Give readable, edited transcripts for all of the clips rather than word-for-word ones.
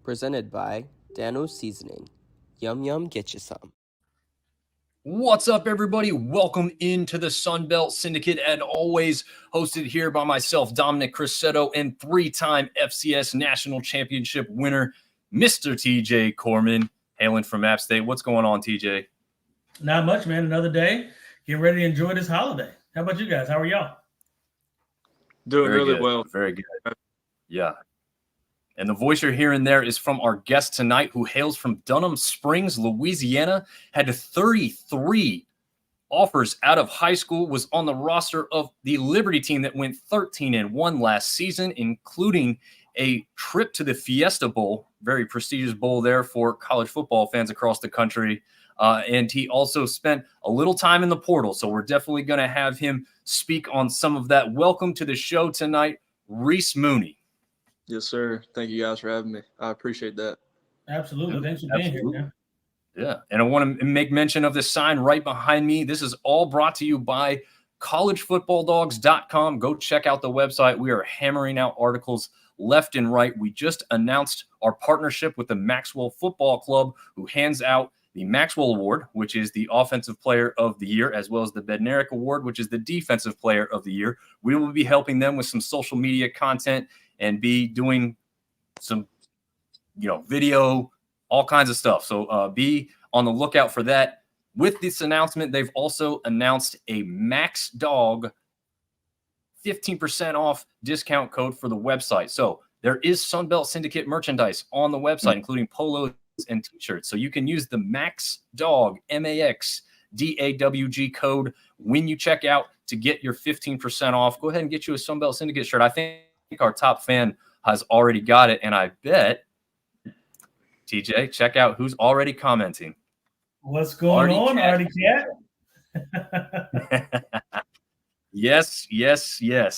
presented by Dano's Seasoning. Yum yum, get you some. What's up, everybody? Welcome into the Sunbelt Syndicate, and always hosted here by myself, Dominick TJ, and three-time FCS National Championship winner, Mr. TJ Corman, hailing from App State. What's going on, TJ? Not much, man. Another day. Getting ready to enjoy this holiday. How about you guys? How are y'all? Doing Very really good. well. Very good. Yeah. And the voice you're hearing there is from our guest tonight, who hails from Dunham Springs, Louisiana, had 33 offers out of high school, was on the roster of the Liberty team that went 13-1 last season, including a trip to the Fiesta Bowl, very prestigious bowl there for college football fans across the country. And he also spent a little time in the portal, so we're definitely going to have him speak on some of that. Welcome to the show tonight, Reese Mooney. Yes, sir. Thank you guys for having me. I appreciate that. Absolutely. Thanks for being here, man. Yeah, and I want to make mention of this sign right behind me. This is all brought to you by collegefootballdogs.com. Go check out the website. We are hammering out articles left and right. We just announced our partnership with the Maxwell Football Club, who hands out the Maxwell Award, which is the Offensive Player of the Year, as well as the Bednarik Award, which is the Defensive Player of the Year. We will be helping them with some social media content and be doing some, video, all kinds of stuff. So be on the lookout for that. With this announcement, they've also announced a Max Dog 15% off discount code for the website. So there is Sunbelt Syndicate merchandise on the website, including polos and t-shirts. So you can use the Max Dog, MAXDAWG code when you check out to get your 15% off. Go ahead and get you a Sunbelt Syndicate shirt. I think our top fan has already got it, and I bet, TJ, check out who's already commenting. What's going on, Artie Cat? Yes.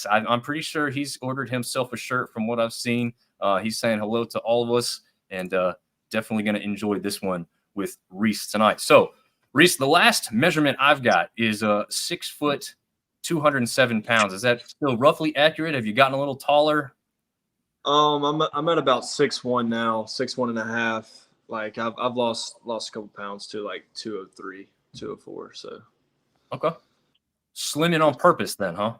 I'm pretty sure he's ordered himself a shirt from what I've seen. He's saying hello to all of us, and definitely going to enjoy this one with Reese tonight. So, Reese, the last measurement I've got is 6 foot, 207 pounds. Is that still roughly accurate? Have you gotten a little taller? I'm at about 6'1" now, 6'1.5". Like I've lost a couple pounds to like 203, 204. So okay, slimming on purpose then, huh?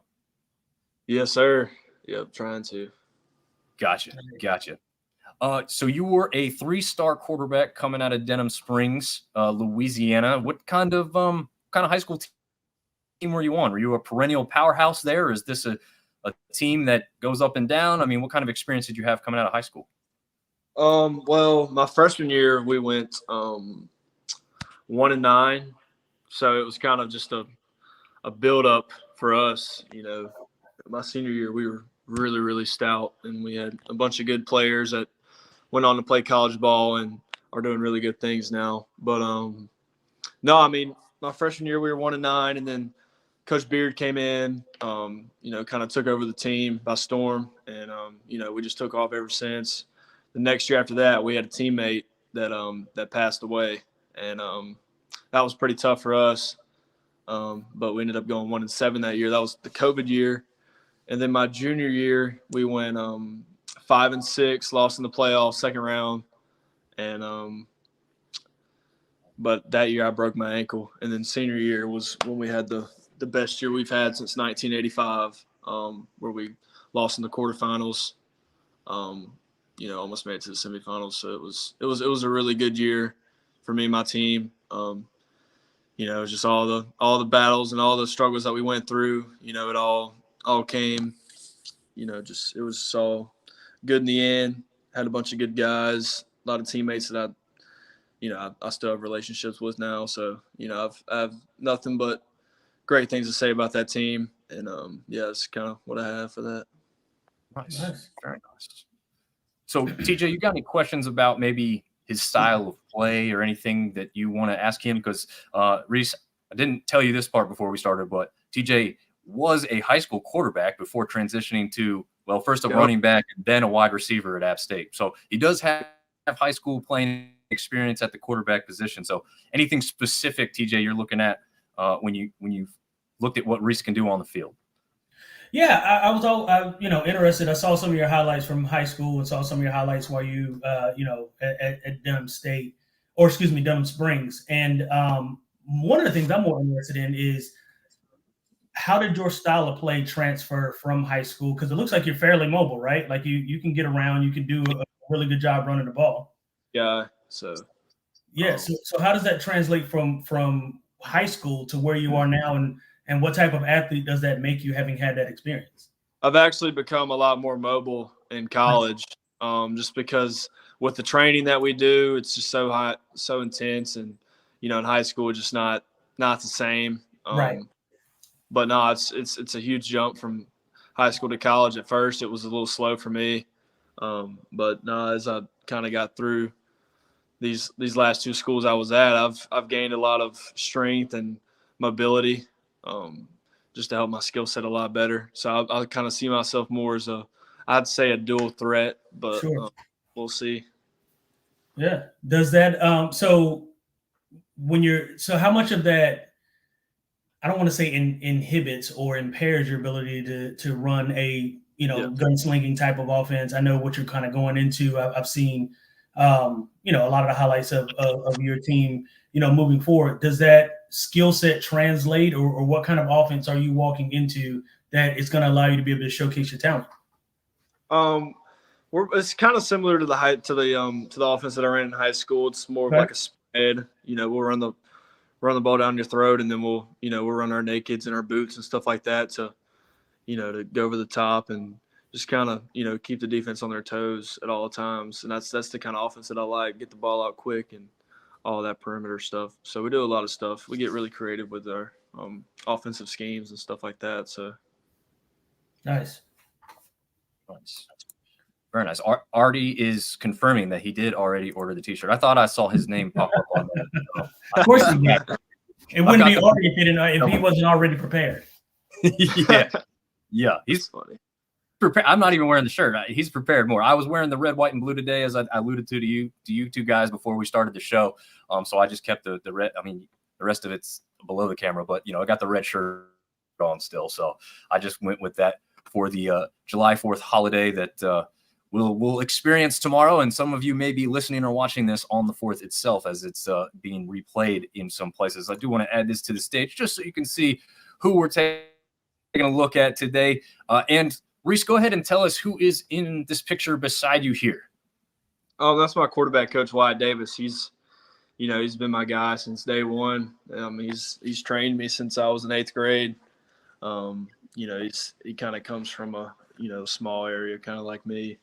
Yes, sir. Yep, trying to. Gotcha. So you were a 3-star quarterback coming out of Denham Springs, Louisiana. What kind of high school team were you on? Were you a perennial powerhouse there? Or is this a team that goes up and down? I mean, what kind of experience did you have coming out of high school? Well, my freshman year we went 1-9, so it was kind of just a build up for us. My senior year we were really, really stout, and we had a bunch of good players that went on to play college ball and are doing really good things now. But no, I mean, my freshman year we were 1-9, and then Coach Beard came in, kind of took over the team by storm, and we just took off ever since. The next year after that, we had a teammate that passed away, and that was pretty tough for us. But we ended up going 1-7 that year. That was the COVID year. And then my junior year, we went 5-6, lost in the playoffs, second round. And but that year I broke my ankle. And then senior year was when we had the best year we've had since 1985, where we lost in the quarterfinals. Almost made it to the semifinals. So it was a really good year for me and my team. Just all the battles and all the struggles that we went through. It all came. It was all good in the end. Had a bunch of good guys, a lot of teammates that I still have relationships with now. So I have nothing but great things to say about that team. And that's kind of what I have for that. Nice. Very nice. So, TJ, you got any questions about maybe his style of play or anything that you want to ask him? Because, Reese, I didn't tell you this part before we started, but TJ was a high school quarterback before transitioning to, first a running back and then a wide receiver at App State. So he does have high school playing experience at the quarterback position. So anything specific, TJ, you're looking at when you looked at what Reese can do on the field? Yeah, I was all interested. I saw some of your highlights from high school and saw some of your highlights while you at Dunham State, or excuse me, Dunham Springs. And one of the things I'm more interested in is how did your style of play transfer from high school? Because it looks like you're fairly mobile, right? Like you can get around, you can do a really good job running the ball. Yeah. So Yeah. So how does that translate from high school to where you are now, and what type of athlete does that make you, having had that experience? I've actually become a lot more mobile in college, just because with the training that we do, it's just so high, so intense, and in high school, just not the same. Right. But no, it's a huge jump from high school to college. At first, it was a little slow for me, but no, as I kind of got through these last two schools I was at, I've gained a lot of strength and mobility, just to help my skill set a lot better. So I kind of see myself more as I'd say a dual threat, but Sure. we'll see. Yeah. Does that so how much of that, I don't want to say inhibits or impairs your ability to run a gunslinging type of offense? I know what you're kind of going into. I've seen a lot of the highlights of your team moving forward. Does that skill set translate, or what kind of offense are you walking into that is going to allow you to be able to showcase your talent? It's kind of similar to the offense that I ran in high school. It's more of like a spread. We'll run the ball down your throat, and then we'll run our nakeds and our boots and stuff like that to go over the top and just kind of keep the defense on their toes at all times. And that's the kind of offense that I like. Get the ball out quick and all that perimeter stuff. So we do a lot of stuff. We get really creative with our offensive schemes and stuff like that. So nice. Very nice. Artie is confirming that he did already order the T-shirt. I thought I saw his name pop up on that. Of course he did. It wouldn't be Artie if he wasn't already prepared. Yeah. He's funny. Prepared. I'm not even wearing the shirt. He's prepared more. I was wearing the red, white, and blue today, as I alluded to you two guys before we started the show. So I just kept the red. I mean, the rest of it's below the camera, but I got the red shirt on still. So I just went with that for the July 4th holiday that we'll experience tomorrow. And some of you may be listening or watching this on the 4th itself, as it's being replayed in some places. I do want to add this to the stage just so you can see who we're taking a look at today. And Reese, go ahead and tell us who is in this picture beside you here. Oh, that's my quarterback coach, Wyatt Davis. He's been my guy since day one. He's trained me since I was in 8th grade. He kind of comes from a small area, kind of like me.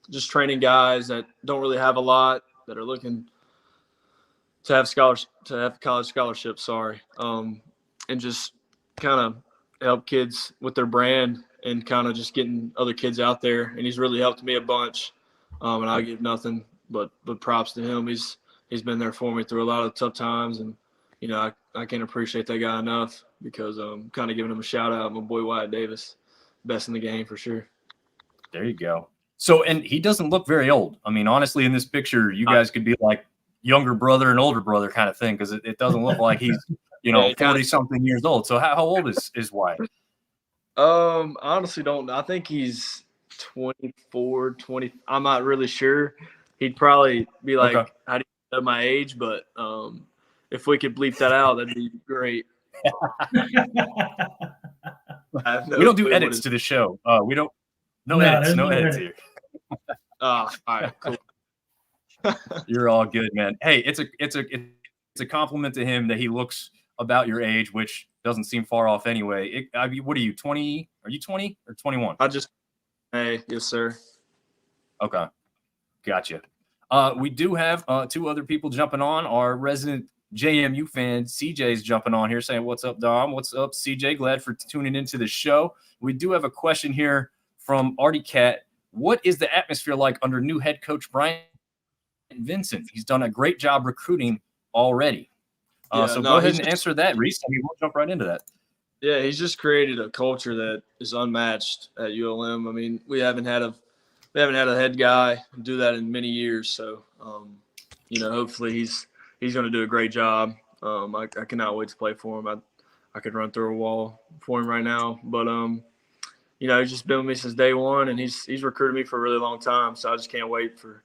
Just training guys that don't really have a lot, that are looking to have college scholarships. And just kind of help kids with their brand and kind of just getting other kids out there. And he's really helped me a bunch. And I give nothing but props to him. He's been there for me through a lot of tough times, and I can't appreciate that guy enough, because I'm kind of giving him a shout out. My boy Wyatt Davis, best in the game for sure. There you go. So, and he doesn't look very old. I mean, honestly, in this picture, you guys could be like younger brother and older brother kind of thing, because it doesn't look like he's 40-something years old. So how old is Wyatt? Honestly, don't. I think he's 24, 20. I'm not really sure. He'd probably be like, okay. How do you know my age? But if we could bleep that out, that'd be great. We don't do edits to the show. We don't. No edits here. All right, cool. You're all good, man. Hey, it's a compliment to him that he looks about your age, which doesn't seem far off anyway. What are you, 20? Are you 20 or 21? Hey, yes, sir. Okay. Gotcha. We do have two other people jumping on. Our resident JMU fan, CJ's jumping on here saying, "What's up, Dom? What's up, CJ? Glad for tuning into the show." We do have a question here from Artie Cat. What is the atmosphere like under new head coach Brian Vincent? He's done a great job recruiting already. So go ahead and answer that, Reese. We'll jump right into that. Yeah, he's just created a culture that is unmatched at ULM. I mean, we haven't had a head guy do that in many years. So, hopefully he's going to do a great job. I cannot wait to play for him. I could run through a wall for him right now. But you know, he's just been with me since day one, and he's recruited me for a really long time. So I just can't wait for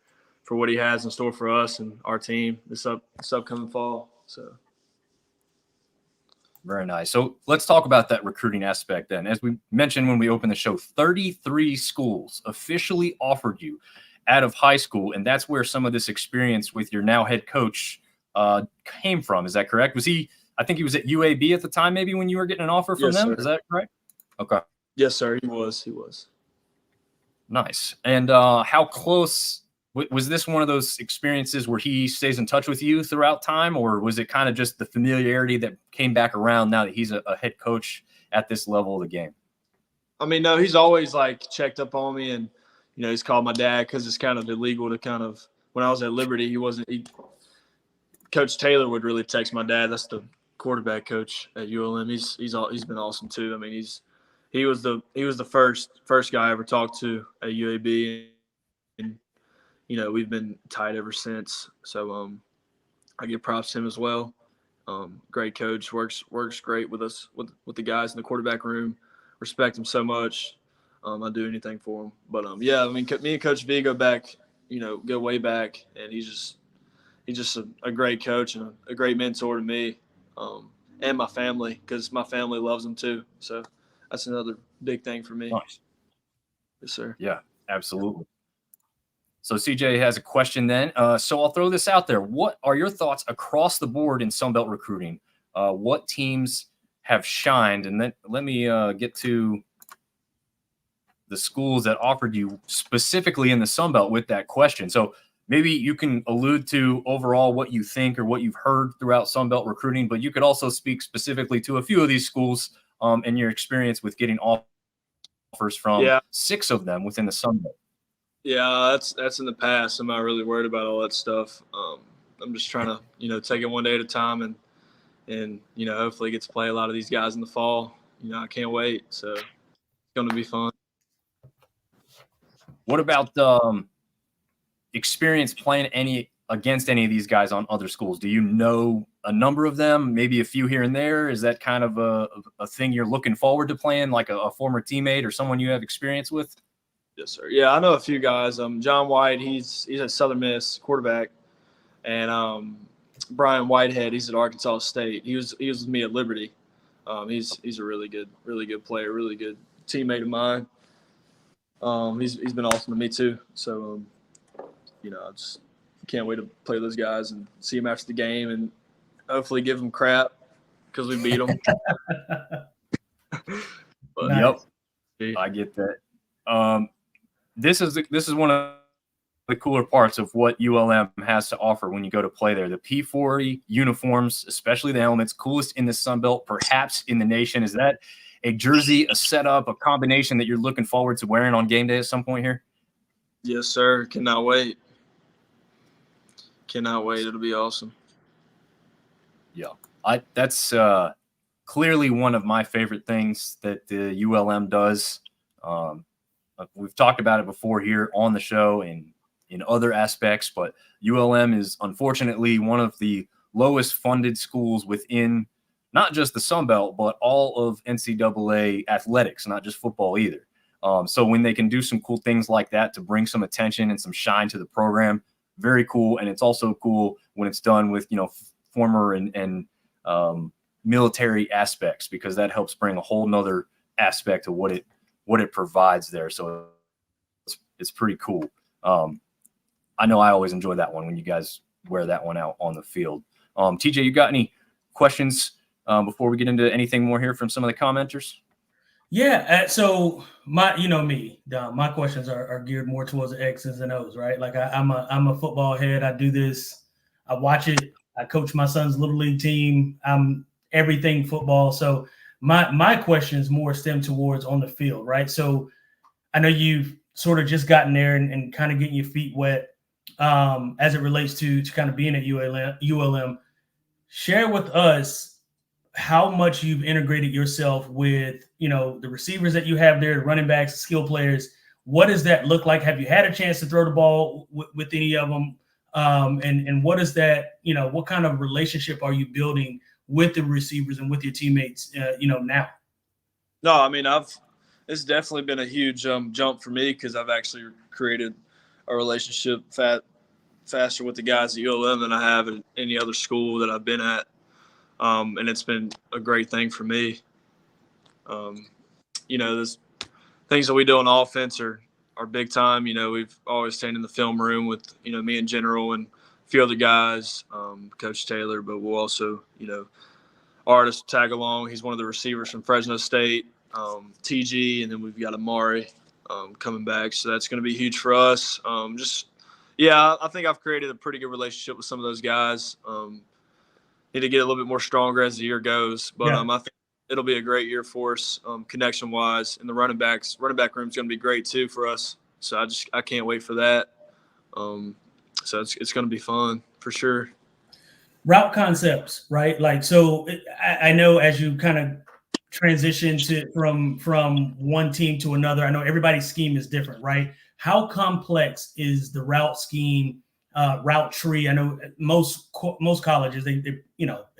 what he has in store for us and our team this upcoming fall. So. Very nice. So let's talk about that recruiting aspect then. As we mentioned when we opened the show, 33 schools officially offered you out of high school, and that's where some of this experience with your now head coach came from. Is that correct? Was he? I think he was at UAB at the time, maybe, when you were getting an offer from Yes, them. sir. Is that correct? Okay. Yes, sir. He was. Nice. And how close was this? One of those experiences where he stays in touch with you throughout time, or was it kind of just the familiarity that came back around now that he's a head coach at this level of the game? I mean, no, he's always like checked up on me, and you know, he's called my dad because it's kind of illegal to kind of. When I was at Liberty, Coach Taylor would really text my dad. That's the quarterback coach at ULM. He's been awesome too. I mean, he was the first guy I ever talked to at UAB, and you know, we've been tight ever since. So I give props to him as well. Great coach, works great with us with the guys in the quarterback room. Respect him so much. I'd do anything for him. But yeah, I mean, me and Coach V go way back, and he's just a great coach and a great mentor to me, and my family, because my family loves him too. So that's another big thing for me. Nice. Yes, sir. Yeah, absolutely. So CJ has a question then. So I'll throw this out there. What are your thoughts across the board in Sunbelt recruiting? What teams have shined? And then let me get to the schools that offered you specifically in the Sunbelt with that question. So maybe you can allude to overall what you think or what you've heard throughout Sunbelt recruiting, but you could also speak specifically to a few of these schools and your experience with getting offers from 6 of them within the Sunbelt. Yeah, that's in the past. I'm not really worried about all that stuff. I'm just trying to, you know, take it one day at a time and you know, hopefully get to play a lot of these guys in the fall. You know, I can't wait. So it's going to be fun. What about experience playing against any of these guys on other schools? Do you know a number of them, maybe a few here and there? Is that kind of a thing you're looking forward to playing, like a former teammate or someone you have experience with? Yes, sir. Yeah, I know a few guys. John White, he's at Southern Miss, quarterback, and Brian Whitehead, he's at Arkansas State. He was with me at Liberty. He's a really good player, really good teammate of mine. He's been awesome to me too. So you know, I just can't wait to play those guys and see them after the game and hopefully give them crap because we beat them. But, yep, I get that. This is one of the cooler parts of what ULM has to offer when you go to play there. The P40 uniforms, especially the helmets, coolest in the Sun Belt, perhaps in the nation. Is that a jersey, a setup, a combination that you're looking forward to wearing on game day at some point here? Yes, sir. Cannot wait. It'll be awesome. Yeah, that's clearly one of my favorite things that the ULM does. We've talked about it before here on the show and in other aspects, but ULM is unfortunately one of the lowest funded schools within not just the Sun Belt, but all of NCAA athletics, not just football either. So when they can do some cool things like that to bring some attention and some shine to the program, very cool. And it's also cool when it's done with, you know, former and military aspects, because that helps bring a whole nother aspect of what it provides there. So it's pretty cool. I know I always enjoy that one when you guys wear that one out on the field. TJ, you got any questions before we get into anything more here from some of the commenters? Yeah. So me, Dom, my questions are geared more towards the X's and O's, right? Like I'm a football head. I do this. I watch it. I coach my son's little league team. I'm everything football. So my questions more stem towards on the field, right? So I know you've sort of just gotten there and kind of getting your feet wet as it relates to kind of being at ULM. Share with us how much you've integrated yourself with, you know, the receivers that you have there, the running backs, the skill players. What does that look like? Have you had a chance to throw the ball with any of them? And what is that, you know, what kind of relationship are you building with the receivers and with your teammates, now? No, I mean, it's definitely been a huge jump for me because I've actually created a relationship faster with the guys at ULM than I have at any other school that I've been at. And it's been a great thing for me. There's things that we do on offense are big time. We've always stayed in the film room with, me in general and a few other guys, Coach Taylor, but we'll also, artist tag along. He's one of the receivers from Fresno State, TG, and then we've got Amari coming back. So that's going to be huge for us. I think I've created a pretty good relationship with some of those guys. Need to get a little bit more stronger as the year goes, but I think it'll be a great year for us, connection wise. And the running back room is going to be great too for us. So I can't wait for that. So it's going to be fun for sure. Route concepts, right? So I know as you kind of transition from one team to another, I know everybody's scheme is different, right? How complex is the route scheme, route tree? I know most colleges, they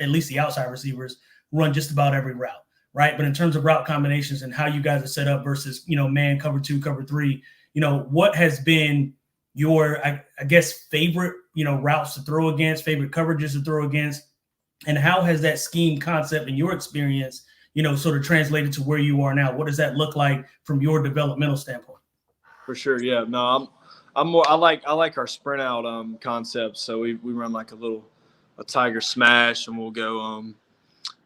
at least the outside receivers run just about every route, right? But in terms of route combinations and how you guys are set up versus, man, cover 2, cover 3, what has been your, I guess, favorite, routes to throw against, favorite coverages to throw against, and how has that scheme concept in your experience, sort of translated to where you are now? What does that look like from your developmental standpoint? For sure, yeah. No, I'm more. I like our sprint out concept. So we run like a tiger smash, and we'll go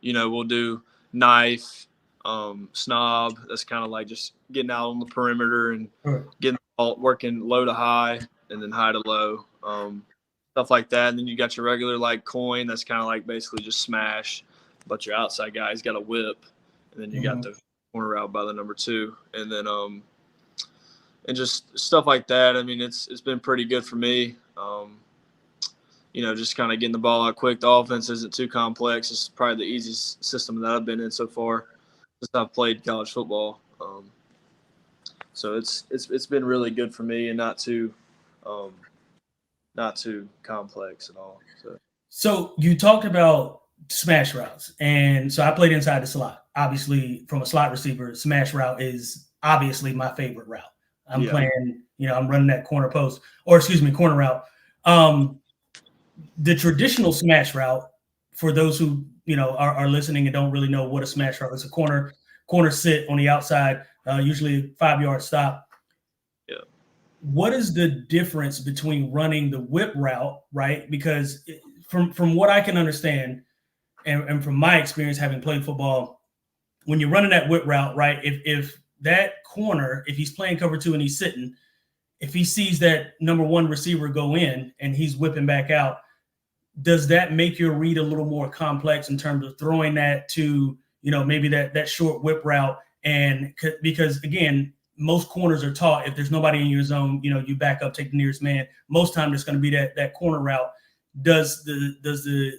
we'll do knife, snob. That's kind of like just getting out on the perimeter and getting the ball, working low to high and then high to low, stuff like that. And then you got your regular like coin. That's kind of like basically just smash, but your outside guy's got a whip, and then you got the corner route by the number 2, and then and just stuff like that. I mean, it's been pretty good for me. Just kind of getting the ball out quick. The offense isn't too complex. It's probably the easiest system that I've been in so far since I've played college football. So it's been really good for me and not too complex at all. So you talked about smash routes, and so I played inside the slot. Obviously, from a slot receiver, smash route is obviously my favorite route. I'm playing, I'm running that corner route. The traditional smash route, for those who, are listening and don't really know what a smash route is, a corner sit on the outside, usually 5-yard stop. Yeah. What is the difference between running the whip route, right? Because from what I can understand and from my experience having played football, when you're running that whip route, right, if that corner, if he's playing cover 2 and he's sitting, if he sees that number 1 receiver go in and he's whipping back out, does that make your read a little more complex in terms of throwing that to, maybe that short whip route? And because, again, most corners are taught if there's nobody in your zone, you back up, take the nearest man. Most time it's going to be that corner route. Does the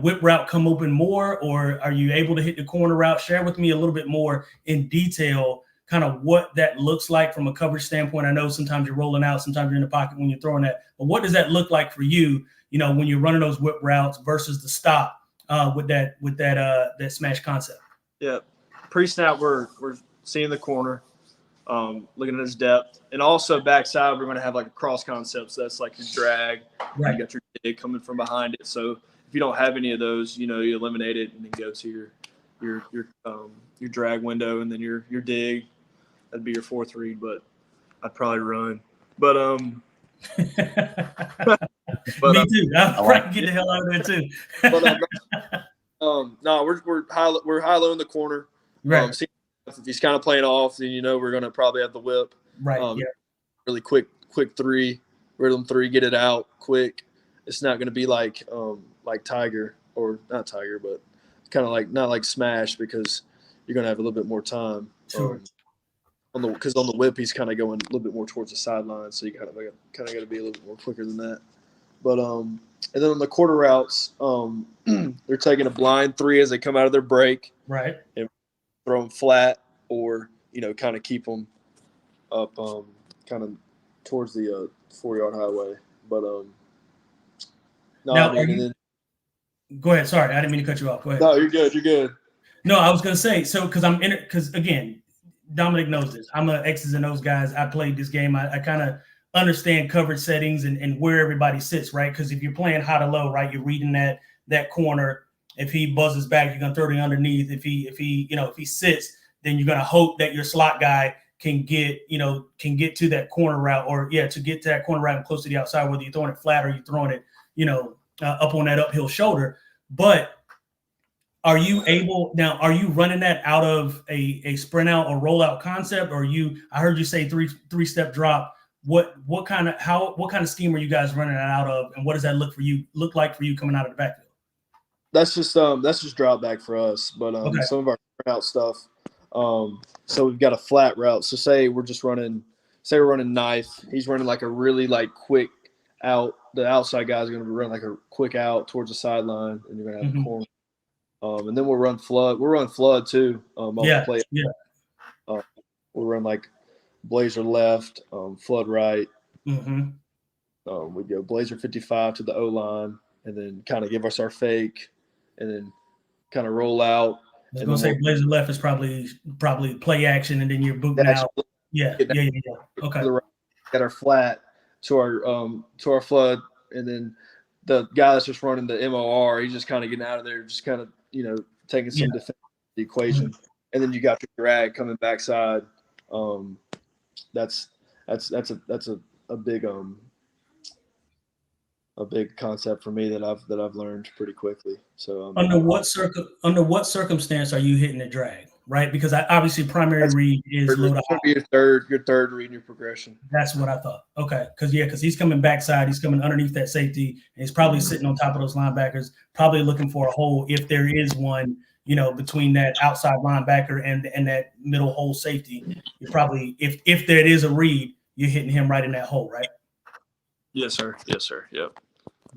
whip route come open more, or are you able to hit the corner route? Share with me a little bit more in detail kind of what that looks like from a coverage standpoint. I know sometimes you're rolling out, sometimes you're in the pocket when you're throwing that, but what does that look like for you, when you're running those whip routes versus the stop with that smash concept? Yeah, pre-snap we're seeing the corner, looking at his depth, and also backside we're going to have like a cross concept. So that's like your drag, right? You got your dig coming from behind it. So if you don't have any of those, you eliminate it and then go to your drag window and then your dig. That'd be your 4th read, but I'd probably run. But me too. I'll probably get the hell out of there too. No, we're high low in the corner. Right. If he's kind of playing off, then we're gonna probably have the whip. Right. Really quick 3, rhythm 3, get it out quick. It's not gonna be like Tiger, or not Tiger, but kind of like not like smash, because you're gonna have a little bit more time. Sure. Because on the whip he's kind of going a little bit more towards the sideline, so you kind of got to be a little bit more quicker than that. But and then on the quarter routes, they're taking a blind 3 as they come out of their break, right, and throw them flat, or kind of keep them up, kind of towards the 4-yard highway. But no, now, Go ahead. Sorry, I didn't mean to cut you off. Go ahead. No, you're good. You're good. No, I was going to say, so because because again, Dominic knows this. I'm a X's and O's guys. I played this game. I kind of understand coverage settings and where everybody sits, right? Because if you're playing high to low, right, you're reading that corner. If he buzzes back, you're gonna throw it underneath. If he sits, then you're gonna hope that your slot guy can get to that corner route, or to get to that corner route and close to the outside, whether you're throwing it flat or you're throwing it, up on that uphill shoulder. But are you running that out of a sprint out or rollout concept, or I heard you say three-step drop. What kind of scheme are you guys running that out of, and what does that look like for you coming out of the backfield? That's just drop back for us, but Okay. Some of our sprint out stuff. So we've got a flat route. So say we're running knife. He's running like a really quick out. The outside guy is going to be running like a quick out towards the sideline, and you're going to have a corner. And then we'll run flood. We'll run flood too. The play. We'll run like blazer left, flood right. We go blazer 55 to the O line, and then kind of give us our fake, and then kind of roll out. I was gonna say blazer left is probably play action, and then you're booting out. Yeah. Okay. Got our flat to our flood, and then the guy that's just running the MOR, he's just kind of getting out of there, just kind of taking some defense of the equation, and then you got your drag coming backside. That's a big concept for me that I've learned pretty quickly. So under what circumstance are you hitting the drag, right? Because obviously primary read is low to high. Your third read in your progression. That's what I thought. Okay, because he's coming backside, he's coming underneath that safety, and he's probably sitting on top of those linebackers, probably looking for a hole if there is one, between that outside linebacker and that middle hole safety. You probably, if there is a read, you're hitting him right in that hole, right? Yes, sir. Yep.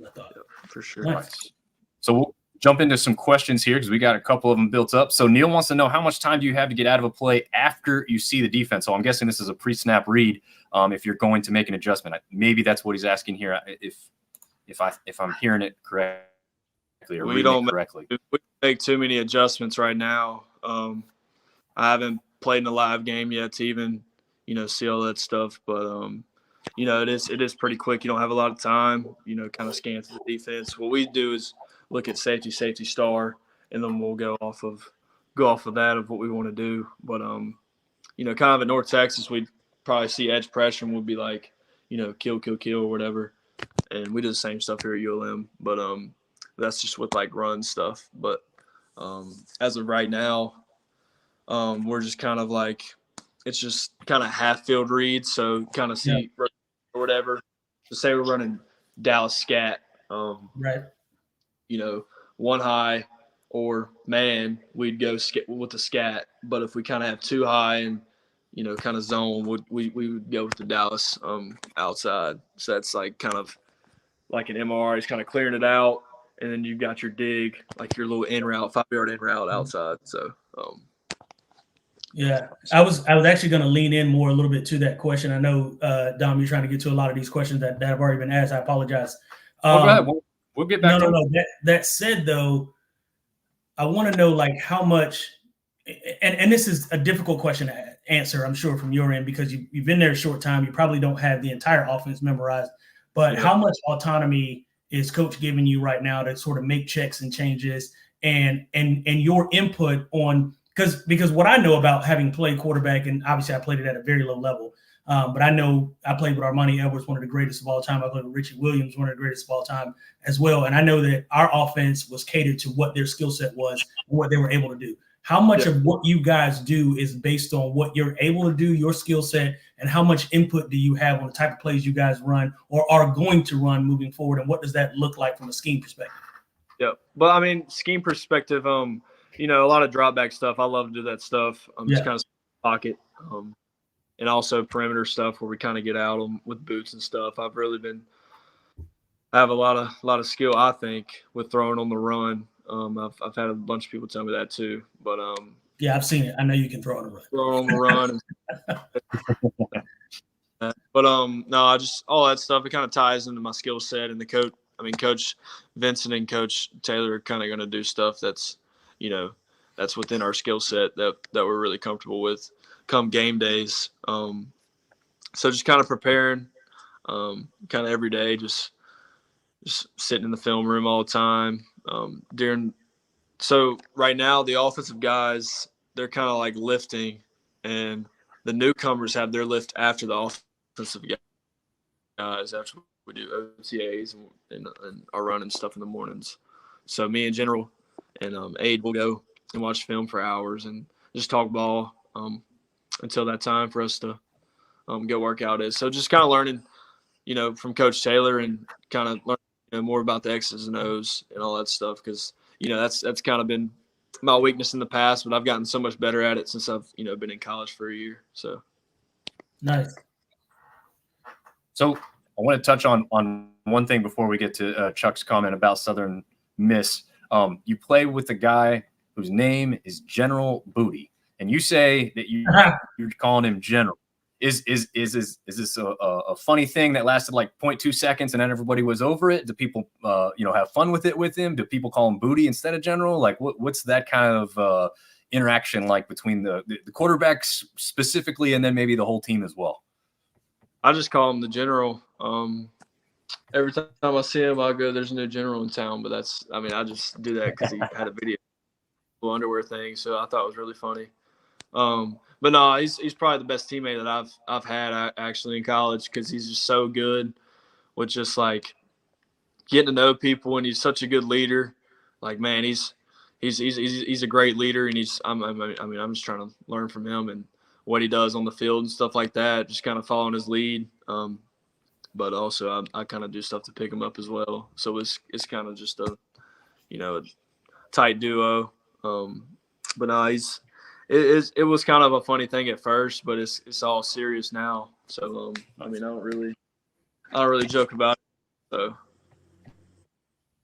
I thought. Yep, for sure. Nice. So we'll jump into some questions here because we got a couple of them built up. So Neil wants to know, how much time do you have to get out of a play after you see the defense? So I'm guessing this is a pre-snap read. If you're going to make an adjustment, maybe that's what he's asking here. If I'm hearing it correctly or reading it correctly. We don't make too many adjustments right now. I haven't played in a live game yet to even see all that stuff, but it is pretty quick. You don't have a lot of time, kind of scan through the defense. What we do is look at safety star, and then we'll go off of that of what we want to do. But kind of in North Texas, we'd probably see edge pressure and we'd be like, kill or whatever. And we do the same stuff here at ULM, but that's just with run stuff. But as of right now, we're just kind of it's just kind of half field reads. So kind of see or whatever. So say we're running Dallas scat, right. One high or man, we'd go with the scat. But if we kind of have two high and, kind of zone, we would go with the Dallas outside. So that's kind of like an MR. He's kind of clearing it out. And then you've got your dig, your little in route, 5-yard in route outside. So, yeah, I was actually going to lean in more a little bit to that question. I know, Dom, you're trying to get to a lot of these questions that have already been asked. I apologize. Go ahead. We'll get back to it. No. That said, though, I want to know how much, and this is a difficult question to answer, I'm sure, from your end, because you've been there a short time. You probably don't have the entire offense memorized, but how much autonomy is coach giving you right now to sort of make checks and changes and your input on, because what I know about having played quarterback, and obviously I played it at a very low level, but I know I played with Armani Edwards, one of the greatest of all time. I played with Richie Williams, one of the greatest of all time as well. And I know that our offense was catered to what their skill set was and what they were able to do. How much of what you guys do is based on what you're able to do, your skill set, and how much input do you have on the type of plays you guys run or are going to run moving forward? And what does that look like from a scheme perspective? Yeah. But scheme perspective, a lot of drop back stuff. I love to do that stuff. Just kind of pocket, and also perimeter stuff where we kind of get out with boots and stuff. I have a lot of skill, I think, with throwing on the run. I've had a bunch of people tell me that too, but yeah, I've seen it. I know you can throw on the run. Throw on the run. But no, I just all that stuff. It kind of ties into my skill set, and the I mean, Coach Vincent and Coach Taylor are kind of going to do stuff that's, that's within our skill set that we're really comfortable with come game days. So just kind of preparing, kind of every day, just sitting in the film room all the time. So right now the offensive guys, they're kind of like lifting, and the newcomers have their lift after the offensive guys, after we do OTAs and our run and stuff in the mornings. So me and General and Aid will go and watch film for hours and just talk ball until that time for us to go work out is. So just kind of learning, from Coach Taylor and kind of learning more about the X's and O's and all that stuff, because that's kind of been my weakness in the past, but I've gotten so much better at it since I've been in college for a year. So nice. So I want to touch on one thing before we get to Chuck's comment about Southern Miss. You play with a guy whose name is General Booty, and you say that you're calling him General. Is this a funny thing that lasted like 0.2 seconds and then everybody was over it? Do people have fun with him? Do people call him Booty instead of General? Like what's that kind of interaction like between the quarterbacks specifically and then maybe the whole team as well? I just call him the General. Every time I see him, I go, "There's a new General in town." But I just do that because he had a video underwear thing, so I thought it was really funny. But no, he's probably the best teammate that I've had actually in college, because he's just so good with just like getting to know people, and he's such a good leader. Like, man, he's a great leader, and I'm just trying to learn from him and what he does on the field and stuff like that, just kind of following his lead. But also I kind of do stuff to pick him up as well. So it's kind of just a tight duo. But no, it was kind of a funny thing at first, but it's all serious now. So I don't really joke about it. So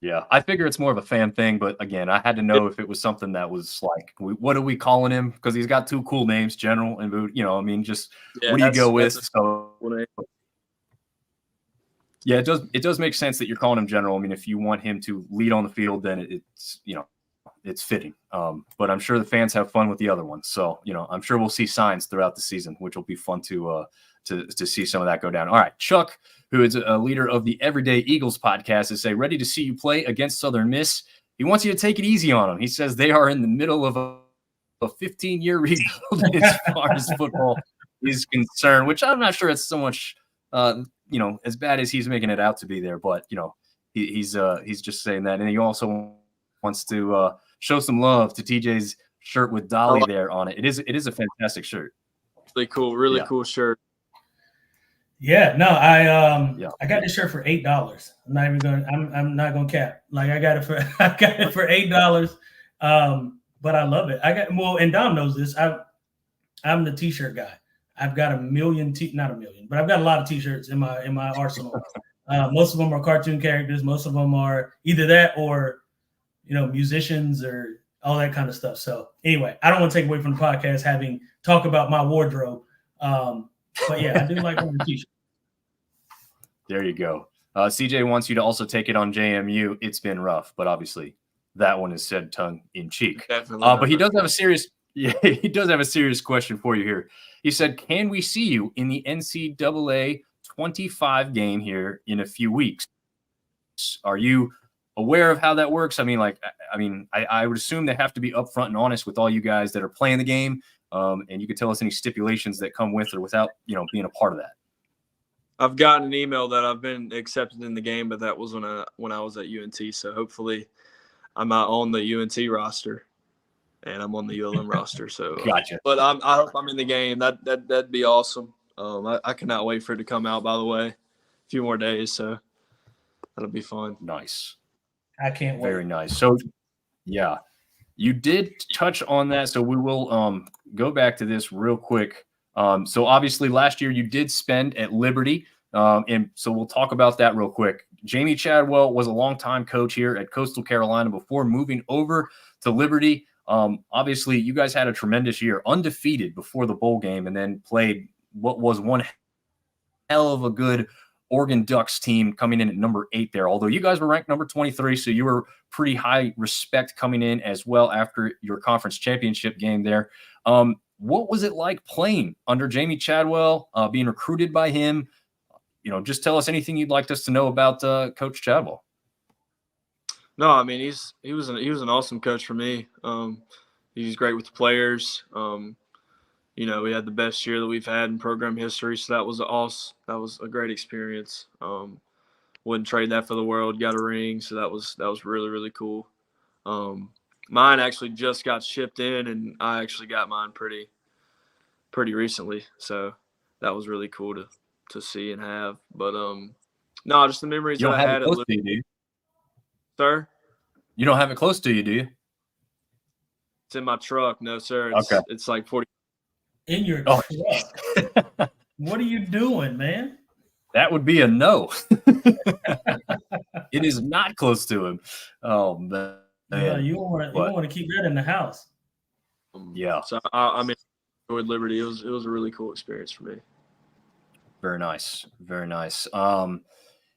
yeah, I figure it's more of a fan thing, but again, I had to know if it was something that was like, what are we calling him? Because he's got two cool names, General and Boot. What do you go with? Yeah, it does make sense that you're calling him General. I mean, if you want him to lead on the field, then it's fitting. But I'm sure the fans have fun with the other ones. So, I'm sure we'll see signs throughout the season, which will be fun to see some of that go down. All right, Chuck, who is a leader of the Everyday Eagles podcast, is ready to see you play against Southern Miss. He wants you to take it easy on them. He says they are in the middle of a 15-year rebuild as far as football is concerned, which I'm not sure it's so much, as bad as he's making it out to be there. But, he's just saying that. And he also wants to show some love to TJ's shirt with Dolly there on it. It is a fantastic shirt. Really cool, cool shirt. Yeah, no, I got this shirt for $8. I'm not gonna cap. Like I got it for $8. But I love it. And Dom knows this. I'm the t-shirt guy. I've got not a million, but I've got a lot of t-shirts in my arsenal. Most of them are cartoon characters. Most of them are either that or musicians or all that kind of stuff. So anyway, I don't want to take away from the podcast having talk about my wardrobe. But yeah, I do like wearing t-shirts. There you go. CJ wants you to also take it on JMU. It's been rough, but obviously that one is said tongue in cheek. But he does have a serious question for you here. He said, "Can we see you in the NCAA 25 game here in a few weeks? Are you aware of how that works?" I would assume they have to be upfront and honest with all you guys that are playing the game. And you could tell us any stipulations that come with or without, being a part of that. I've gotten an email that I've been accepted in the game, but that was when I was at UNT. So hopefully I'm not on the UNT roster and I'm on the ULM roster. So, gotcha. But I hope I'm in the game. That'd be awesome. I cannot wait for it to come out, by the way. A few more days. So that'll be fun. Nice. I can't wait. Very nice. So yeah, you did touch on that. So we will go back to this real quick. So obviously last year you did spend at Liberty. And so we'll talk about that real quick. Jamie Chadwell was a longtime coach here at Coastal Carolina before moving over to Liberty. Obviously you guys had a tremendous year, undefeated before the bowl game, and then played what was one hell of a good Oregon Ducks team coming in at number 8 there, although you guys were ranked number 23, so you were pretty high respect coming in as well after your conference championship game there. What was it like playing under Jamie Chadwell, being recruited by him? Just tell us anything you'd like us to know about Coach Chadwell. No, I mean he was an awesome coach for me. He's great with the players. We had the best year that we've had in program history, so that was a great experience. Wouldn't trade that for the world. Got a ring, so that was really, really cool. Mine actually just got shipped in, and I actually got mine pretty recently, so that was really cool to see and have. But no, just the memories that I had. Close to you, do you? Sir? You don't have it close to you, do you? It's in my truck. No, sir. It's like 40. In your truck? What are you doing, man? That would be a no. It is not close to him. Oh, man. Yeah, you want to keep that in the house. Yeah. So I mean, with Liberty, it was a really cool experience for me. Very nice. Very nice.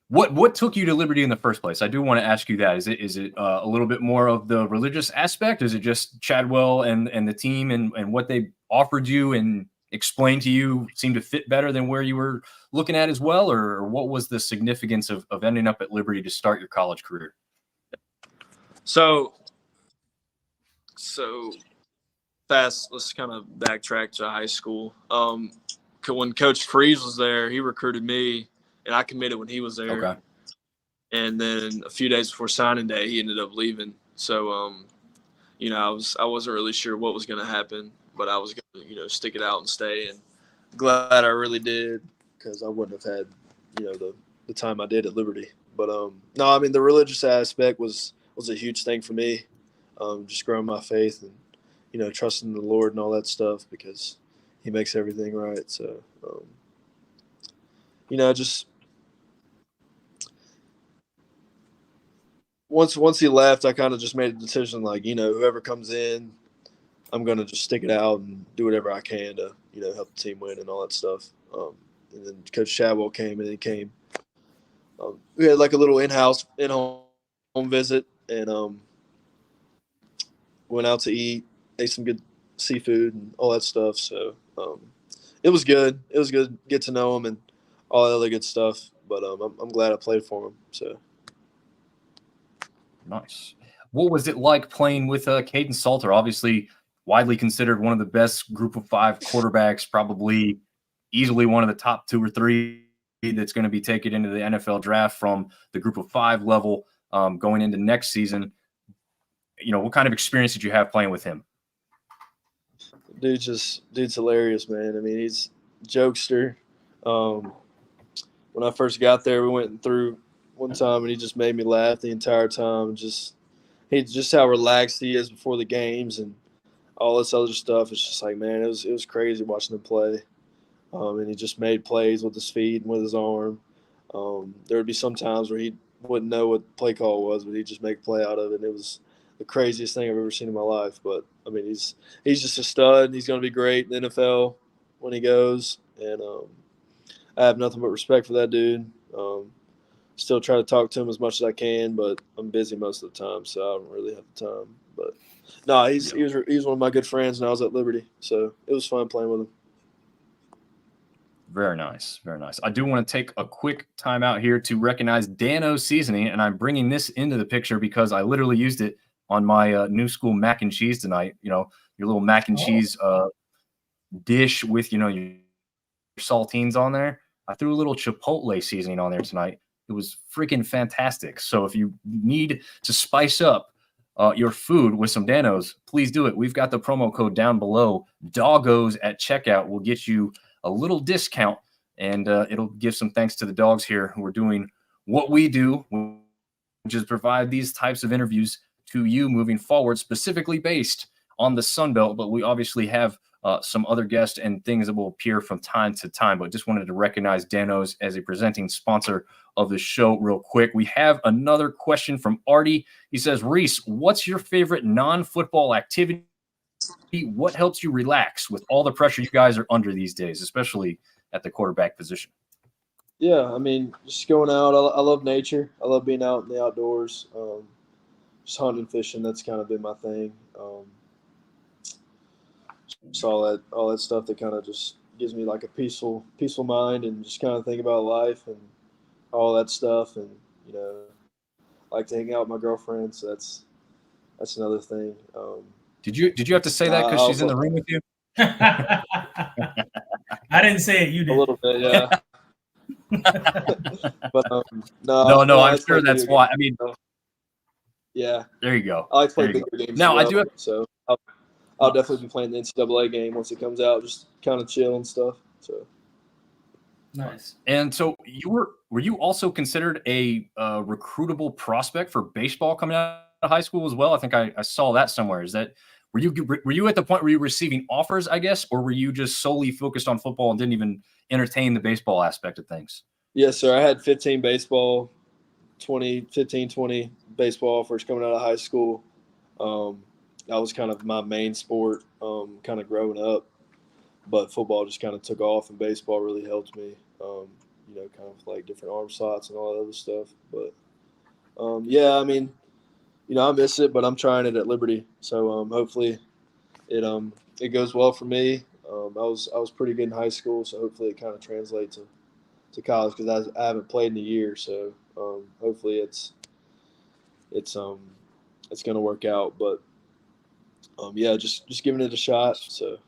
What took you to Liberty in the first place? I do want to ask you that. Is it a little bit more of the religious aspect? Is it just Chadwell and the team and what they offered you and explained to you seemed to fit better than where you were looking at as well? Or what was the significance of ending up at Liberty to start your college career? So fast, let's kind of backtrack to high school. When Coach Freeze was there, he recruited me, and I committed when he was there. Okay. And then a few days before signing day, he ended up leaving. So, I wasn't really sure what was going to happen, but I was going to, stick it out and stay. And glad I really did, because I wouldn't have had, the time I did at Liberty. But no, I mean the religious aspect was a huge thing for me. Just growing my faith and trusting the Lord and all that stuff, because He makes everything right. So just once he left, I kind of just made a decision like whoever comes in, I'm gonna just stick it out and do whatever I can to help the team win and all that stuff. And then Coach Chadwell came, and he came. We had like a little in-home visit, and went out to eat, ate some good seafood and all that stuff. So it was good. It was good to get to know him and all that other good stuff. But I'm glad I played for him. So nice. What was it like playing with Caden Salter? Obviously, widely considered one of the best Group of 5 quarterbacks, probably easily one of the top 2 or 3 that's going to be taken into the NFL draft from the Group of 5 level going into next season. What kind of experience did you have playing with him? Dude's hilarious, man. I mean, he's a jokester. When I first got there, we went through one time, and he just made me laugh the entire time. Just how relaxed he is before the games and all this other stuff. It's just like, man, it was crazy watching him play. And he just made plays with his feet and with his arm. There would be some times where he wouldn't know what play call was, but he'd just make a play out of it. And it was the craziest thing I've ever seen in my life. But I mean, he's just a stud. He's going to be great in the NFL when he goes. And I have nothing but respect for that dude. Still try to talk to him as much as I can, but I'm busy most of the time, so I don't really have the time. But no, he was one of my good friends when I was at Liberty, so it was fun playing with him. Very nice. Very nice. I do want to take a quick time out here to recognize Dano's seasoning, and I'm bringing this into the picture because I literally used it on my new school mac and cheese tonight. Your little mac and cheese dish with, your saltines on there. I threw a little Chipotle seasoning on there tonight. It was freaking fantastic. So if you need to spice up your food with some Danos, please do it. We've got the promo code down below. Doggos at checkout will get you a little discount, and it'll give some thanks to the dogs here who are doing what we do, which is provide these types of interviews to you moving forward, specifically based on the Sun Belt. But we obviously have some other guests and things that will appear from time to time. But just wanted to recognize Danos as a presenting sponsor of the show real quick. We have another question from Artie. He says, Reese, what's your favorite non-football activity? What helps you relax with all the pressure you guys are under these days, especially at the quarterback position? Yeah, I mean, just going out. I love nature. I love being out in the outdoors. Just hunting, fishing. That's kind of been my thing. Just all that stuff that kind of just gives me like a peaceful mind, and just kind of think about life and all that stuff. And you know, I like to hang out with my girlfriend. So that's another thing. Did you have to say that because she's in the room with you? I didn't say it. You A did. little bit, yeah. But no, I'm sure that's why. I mean, yeah. There you go. I like to play video games. Now as well, I do have. So I'll definitely be playing the NCAA game once it comes out. Just kind of chill and stuff. So Nice. And so were you also considered a recruitable prospect for baseball coming out of high school as well? I think I saw that somewhere. Is that were you at the point where you were receiving offers, I guess, or were you just solely focused on football and didn't even entertain the baseball aspect of things? yes, sir. I had 15 baseball, 20 baseball offers coming out of high school. That was kind of my main sport, kind of growing up. But football just kind of took off, and baseball really helped me. You know, kind of like different arm slots and all that other stuff. But yeah, I mean, you know, I miss it, but I'm trying it at Liberty. So hopefully it goes well for me. I was pretty good in high school, so hopefully it kind of translates to college because I haven't played in a year. So hopefully it's going to work out. But yeah, just giving it a shot. So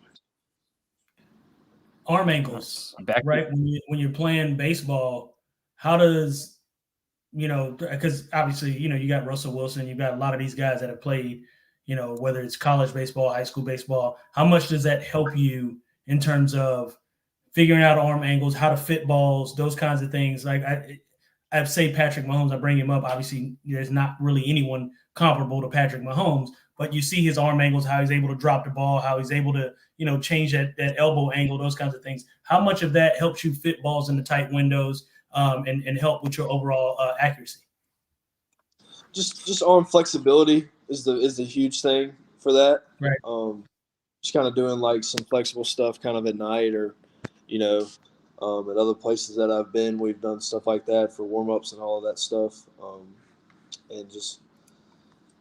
Arm angles, right? When you're playing baseball, how does because obviously, you got Russell Wilson, you've got a lot of these guys that have played, whether it's college baseball, high school baseball, how much does that help you in terms of figuring out arm angles, how to fit balls, those kinds of things? Like I'd say Patrick Mahomes, I bring him up. Obviously, there's not really anyone comparable to Patrick Mahomes, but you see his arm angles, how he's able to drop the ball, how he's able to, change that elbow angle, those kinds of things. How much of that helps you fit balls in the tight windows? And help with your overall accuracy. Just arm flexibility is the huge thing for that. Right. Just kind of doing like some flexible stuff kind of at night or, at other places that I've been, we've done stuff like that for warm-ups and all of that stuff. And just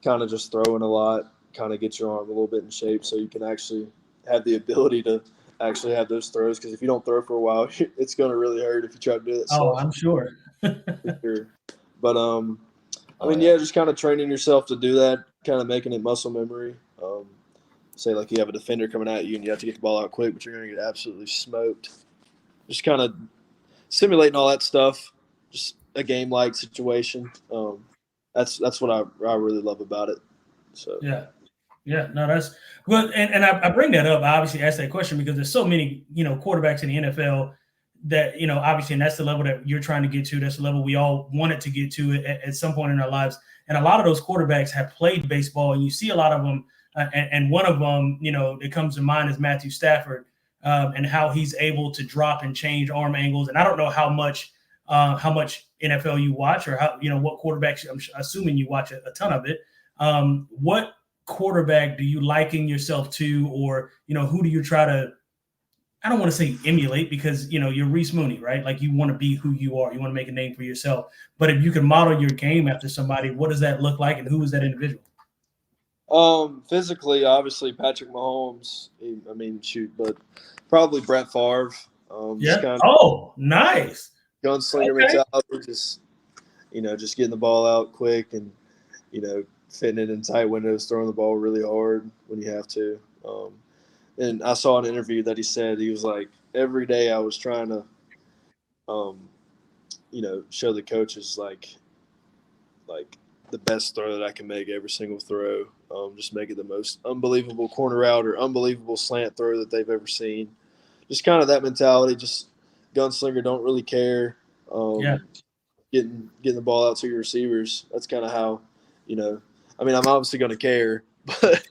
kind of just throwing a lot, kind of get your arm a little bit in shape so you can actually have the ability to actually have those throws, because if you don't throw for a while, it's going to really hurt if you try to do it. Oh, I'm sure. For sure. But I mean, yeah, just kind of training yourself to do that, kind of making it muscle memory. Say like you have a defender coming at you and you have to get the ball out quick, but you're going to get absolutely smoked. Just kind of simulating all that stuff, just a game-like situation. That's what I really love about it. So Yeah, no, that's well, and I bring that up. I obviously asked that question because there's so many, quarterbacks in the NFL that, obviously, and that's the level that you're trying to get to. That's the level we all wanted to get to at some point in our lives. And a lot of those quarterbacks have played baseball, and you see a lot of them. And one of them, that comes to mind is Matthew Stafford, and how he's able to drop and change arm angles. And I don't know how much NFL you watch or how, what quarterbacks. I'm assuming you watch a ton of it. What quarterback do you liken yourself to, or who do you try to, I don't want to say emulate, because you're Reese Mooney, right? Like you want to be who you are, you want to make a name for yourself. But if you can model your game after somebody, what does that look like, and who is that individual? Physically, obviously Patrick Mahomes. But probably Brett Favre. Nice gunslinger mentality. Just getting the ball out quick and fitting it in tight windows, throwing the ball really hard when you have to. And I saw an interview that he said he was like, every day I was trying to, show the coaches like the best throw that I can make every single throw. Just make it the most unbelievable corner route or unbelievable slant throw that they've ever seen. Just kind of that mentality. Just gunslinger, don't really care. Getting the ball out to your receivers. That's kind of how, I'm obviously going to care, but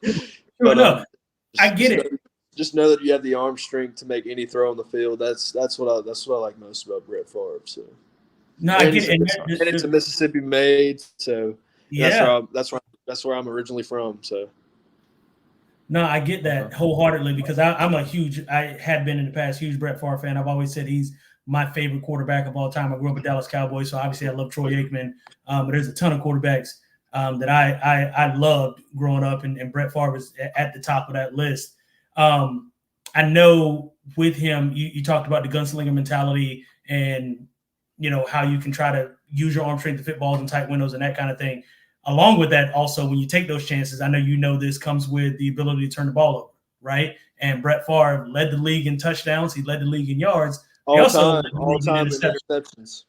I get it. Just know that you have the arm strength to make any throw on the field. That's what I like most about Brett Favre. So, I get it. And it's a Mississippi made, so that's where I'm originally from. So, no, I get that wholeheartedly, because I have been in the past huge Brett Favre fan. I've always said he's my favorite quarterback of all time. I grew up a Dallas Cowboys, so obviously I love Troy Aikman. But there's a ton of quarterbacks that I loved growing up, and Brett Favre was at the top of that list. I know with him, you talked about the gunslinger mentality and, how you can try to use your arm strength to fit balls in tight windows and that kind of thing. Along with that, also, when you take those chances, I know this comes with the ability to turn the ball over, right? And Brett Favre led the league in touchdowns. He led the league in yards. All time in interceptions.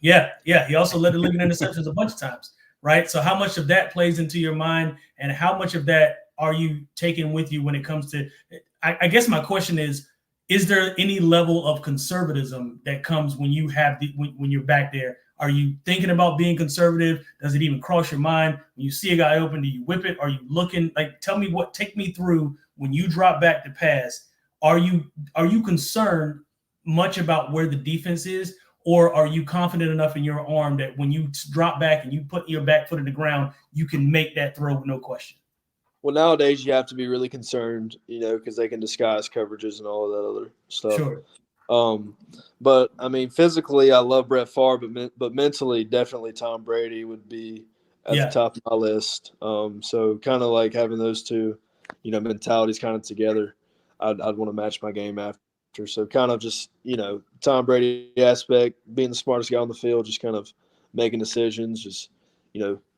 Yeah. He also led the league in interceptions a bunch of times, right? So how much of that plays into your mind, and how much of that are you taking with you when it comes to – I guess my question is there any level of conservatism that comes when you have when you're back there? Are you thinking about being conservative? Does it even cross your mind? When you see a guy open, do you whip it? Are you looking – take me through when you drop back to pass. Are you concerned much about where the defense is, or are you confident enough in your arm that when you drop back and you put your back foot in the ground, you can make that throw with no question? Well, nowadays you have to be really concerned, because they can disguise coverages and all of that other stuff. Sure. But I mean, physically, I love Brett Favre, but mentally, definitely Tom Brady would be at the top of my list. So kind of like having those two, mentalities kind of together, I'd want to match my game after. So kind of just, Tom Brady aspect, being the smartest guy on the field, just kind of making decisions, just,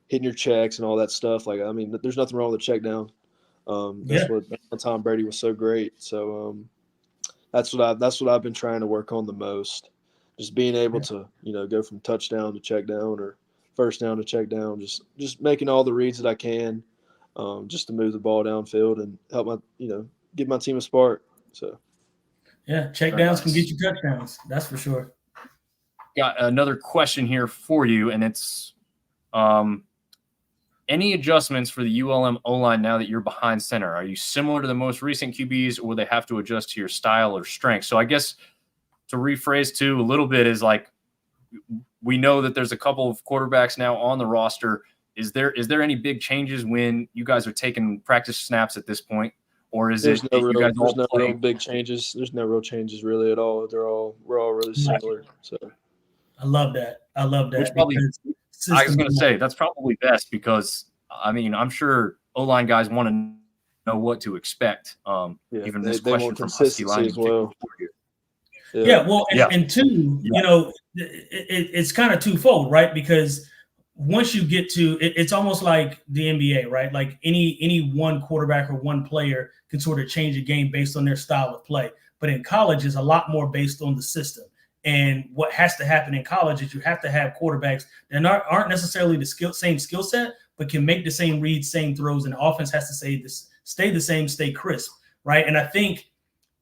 hitting your checks and all that stuff. Like, I mean, there's nothing wrong with a check down. That's what Tom Brady was so great. So that's what I've been trying to work on the most. Just being able to, go from touchdown to check down, or first down to check down, just making all the reads that I can, just to move the ball downfield and help give my team a spark. So check downs can get you touchdowns. That's for sure. Got another question here for you, and it's any adjustments for the ULM O-line now that you're behind center? Are you similar to the most recent QBs, or will they have to adjust to your style or strength? So I guess to rephrase too a little bit is like, we know that there's a couple of quarterbacks now on the roster. Is there any big changes when you guys are taking practice snaps at this point? Or is there's it no you real, guys there's all no play? real big changes. There's no real changes really at all. We're all really similar. So I love that. Which probably, I was going to say that's probably best, because I mean, I'm sure O-line guys want to know what to expect. Even this question from Husky Line as well. And two, it's kind of twofold, right? Because once you get to it's almost like the NBA, right? Like any one quarterback or one player can sort of change a game based on their style of play. But in college, it's a lot more based on the system. And what has to happen in college is you have to have quarterbacks that aren't necessarily the same skill set, but can make the same reads, same throws, and the offense has to stay the same, stay crisp, right? And I think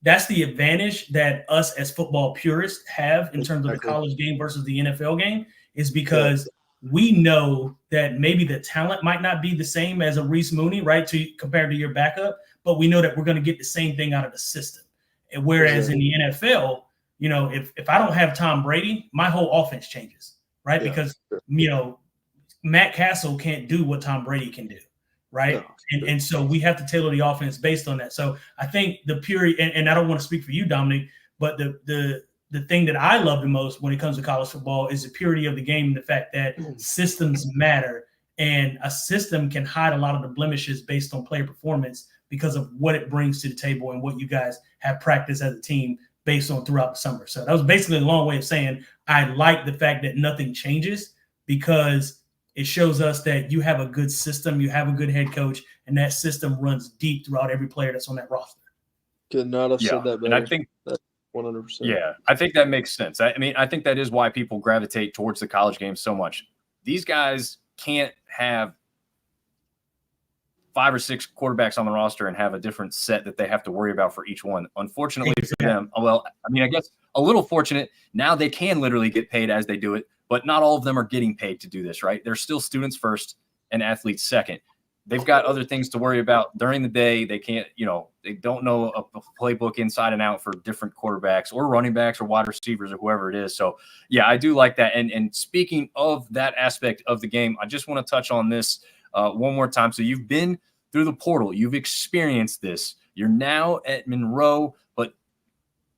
that's the advantage that us as football purists have in terms of the college game versus the NFL game, is because we know that maybe the talent might not be the same as a Reese Mooney, right, compared to your backup, but we know that we're going to get the same thing out of the system. And whereas in the NFL, if I don't have Tom Brady, my whole offense changes, right? Because, Matt Castle can't do what Tom Brady can do, right? And so we have to tailor the offense based on that. So I think the pure, and I don't want to speak for you, Dominic, but the thing that I love the most when it comes to college football is the purity of the game, and the fact that systems matter, and a system can hide a lot of the blemishes based on player performance because of what it brings to the table and what you guys have practiced as a team based on throughout the summer. So that was basically a long way of saying I like the fact that nothing changes, because it shows us that you have a good system, you have a good head coach, and that system runs deep throughout every player that's on that roster. Could not have said that better. And I think that's 100%. Yeah, I think that makes sense. I mean, I think that is why people gravitate towards the college game so much. These guys can't have 5 or 6 quarterbacks on the roster and have a different set that they have to worry about for each one. Unfortunately for them, well, I mean, I guess a little fortunate, now they can literally get paid as they do it, but not all of them are getting paid to do this, right? They're still students first and athletes second. They've got other things to worry about during the day. They can't, they don't know a playbook inside and out for different quarterbacks or running backs or wide receivers or whoever it is. So, yeah, I do like that. And speaking of that aspect of the game, I just want to touch on this one more time. So you've been through the portal. You've experienced this. You're now at Monroe, but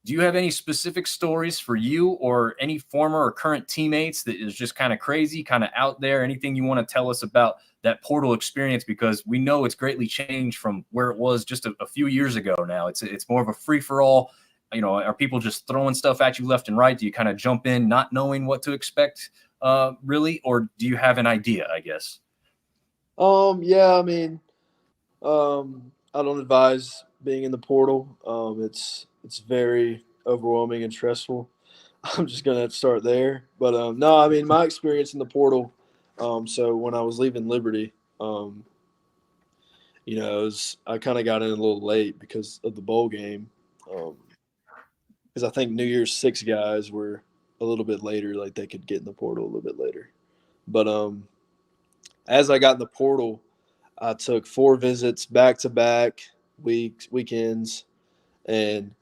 do you have any specific stories for you or any former or current teammates that is just kind of crazy, kind of out there? Anything you want to tell us about that portal experience? Because we know it's greatly changed from where it was just a few years ago now. It's more of a free-for-all. Are people just throwing stuff at you left and right? Do you kind of jump in not knowing what to expect, really? Or do you have an idea, I guess? Yeah, I mean, I don't advise being in the portal. It's very overwhelming and stressful. I'm just gonna have to start there. But no, I mean my experience in the portal. So when I was leaving Liberty, I kind of got in a little late because of the bowl game. Because I think New Year's 6 guys were a little bit later, like they could get in the portal a little bit later. But as I got in the portal, I took 4 visits back-to-back weekends, and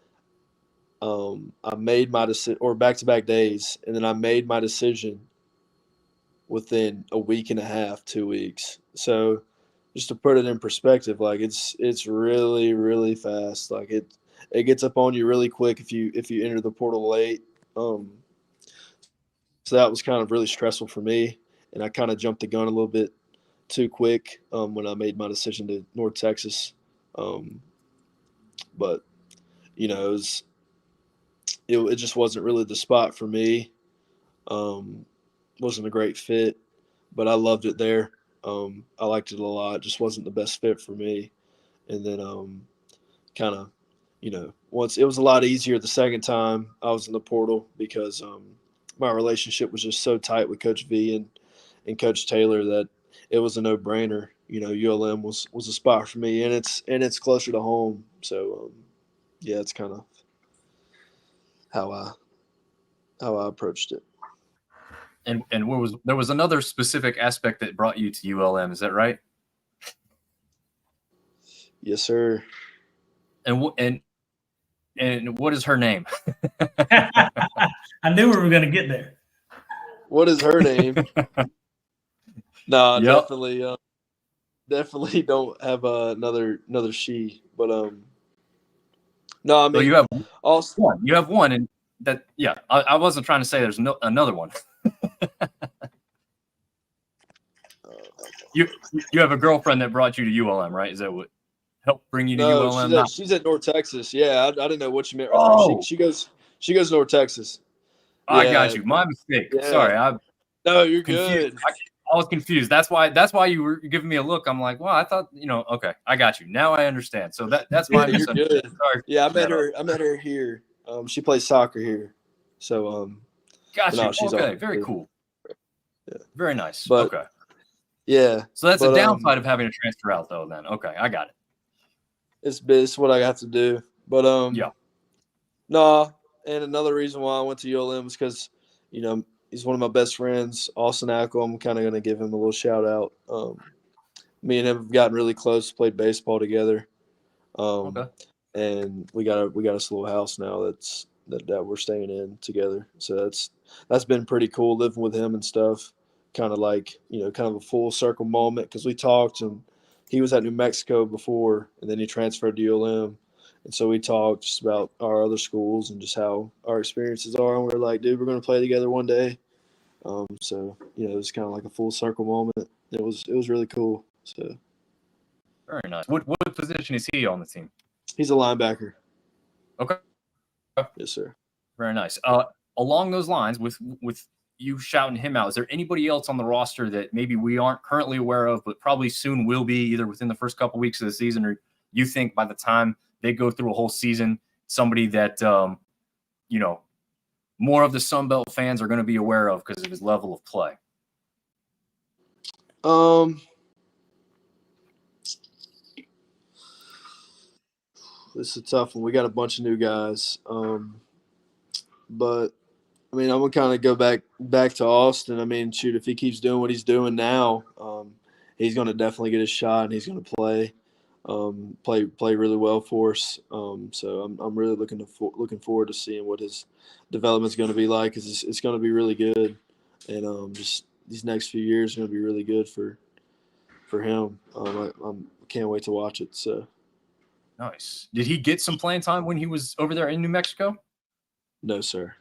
I made my decision, or back-to-back days, and then I made my decision within a week and a half, 2 weeks. So just to put it in perspective, like it's really, really fast. Like it gets up on you really quick if you enter the portal late. So that was kind of really stressful for me, and I kind of jumped the gun a little bit too quick when I made my decision to North Texas. But it just wasn't really the spot for me. Wasn't a great fit, but I loved it there. I liked it a lot. It just wasn't the best fit for me. And then kind of, once it was a lot easier the second time I was in the portal because my relationship was just so tight with Coach V and Coach Taylor that it was a no-brainer. ULM was a spot for me, and it's closer to home. So yeah, it's kind of how I approached it. And there was another specific aspect that brought you to ULM. Is that right? Yes, sir. And what is her name? I knew we were going to get there. What is her name? No, Yep. definitely don't have another she. But no, I mean, so you have also one. You have one, and that I wasn't trying to say there's another one. You have a girlfriend that brought you to ULM, right? Is that what helped bring you to ULM? She's at North Texas. Yeah, I didn't know what you meant. Oh. She goes to North Texas. I got you. My mistake. Yeah. Sorry. No, you're confused. good. I was confused. That's why you were giving me a look. I'm like, well, I thought, okay, I got you. Now I understand. So that's my misunderstanding. Sorry. Yeah, I met her here. She plays soccer here. So got you. She's okay. Very cool. Yeah. Very nice. But, okay. Yeah. So that's the downside of having to transfer out, though. Then okay, I got it. It's what I have to do. But yeah. No, and another reason why I went to ULM is because he's one of my best friends, Austin Ackle. I'm kind of going to give him a little shout out. Me and him have gotten really close, played baseball together. Okay. And we got us a little house now that we're staying in together. So that's been pretty cool living with him and stuff. Kind of like, kind of a full circle moment because we talked, and he was at New Mexico before, and then he transferred to ULM. And so we talked just about our other schools and just how our experiences are. And we're like, dude, we're going to play together one day. So, it was kind of like a full circle moment. It was really cool. So very nice. What position is he on the team? He's a linebacker. Okay. Yes, sir. Very nice. Along those lines, with you shouting him out, is there anybody else on the roster that maybe we aren't currently aware of, but probably soon will be, either within the first couple weeks of the season, or you think by the time they go through a whole season, somebody that more of the Sun Belt fans are going to be aware of because of his level of play? This is a tough one. We got a bunch of new guys, but I mean, I'm gonna kind of go back to Austin. I mean, shoot, if he keeps doing what he's doing now, he's gonna definitely get a shot, and he's gonna play really well for us. So I'm really looking forward to seeing what his development's going to be like, because it's going to be really good, and just these next few years are going to be really good for him. I can't wait to watch it. So nice. Did he get some playing time when he was over there in New Mexico? No, sir.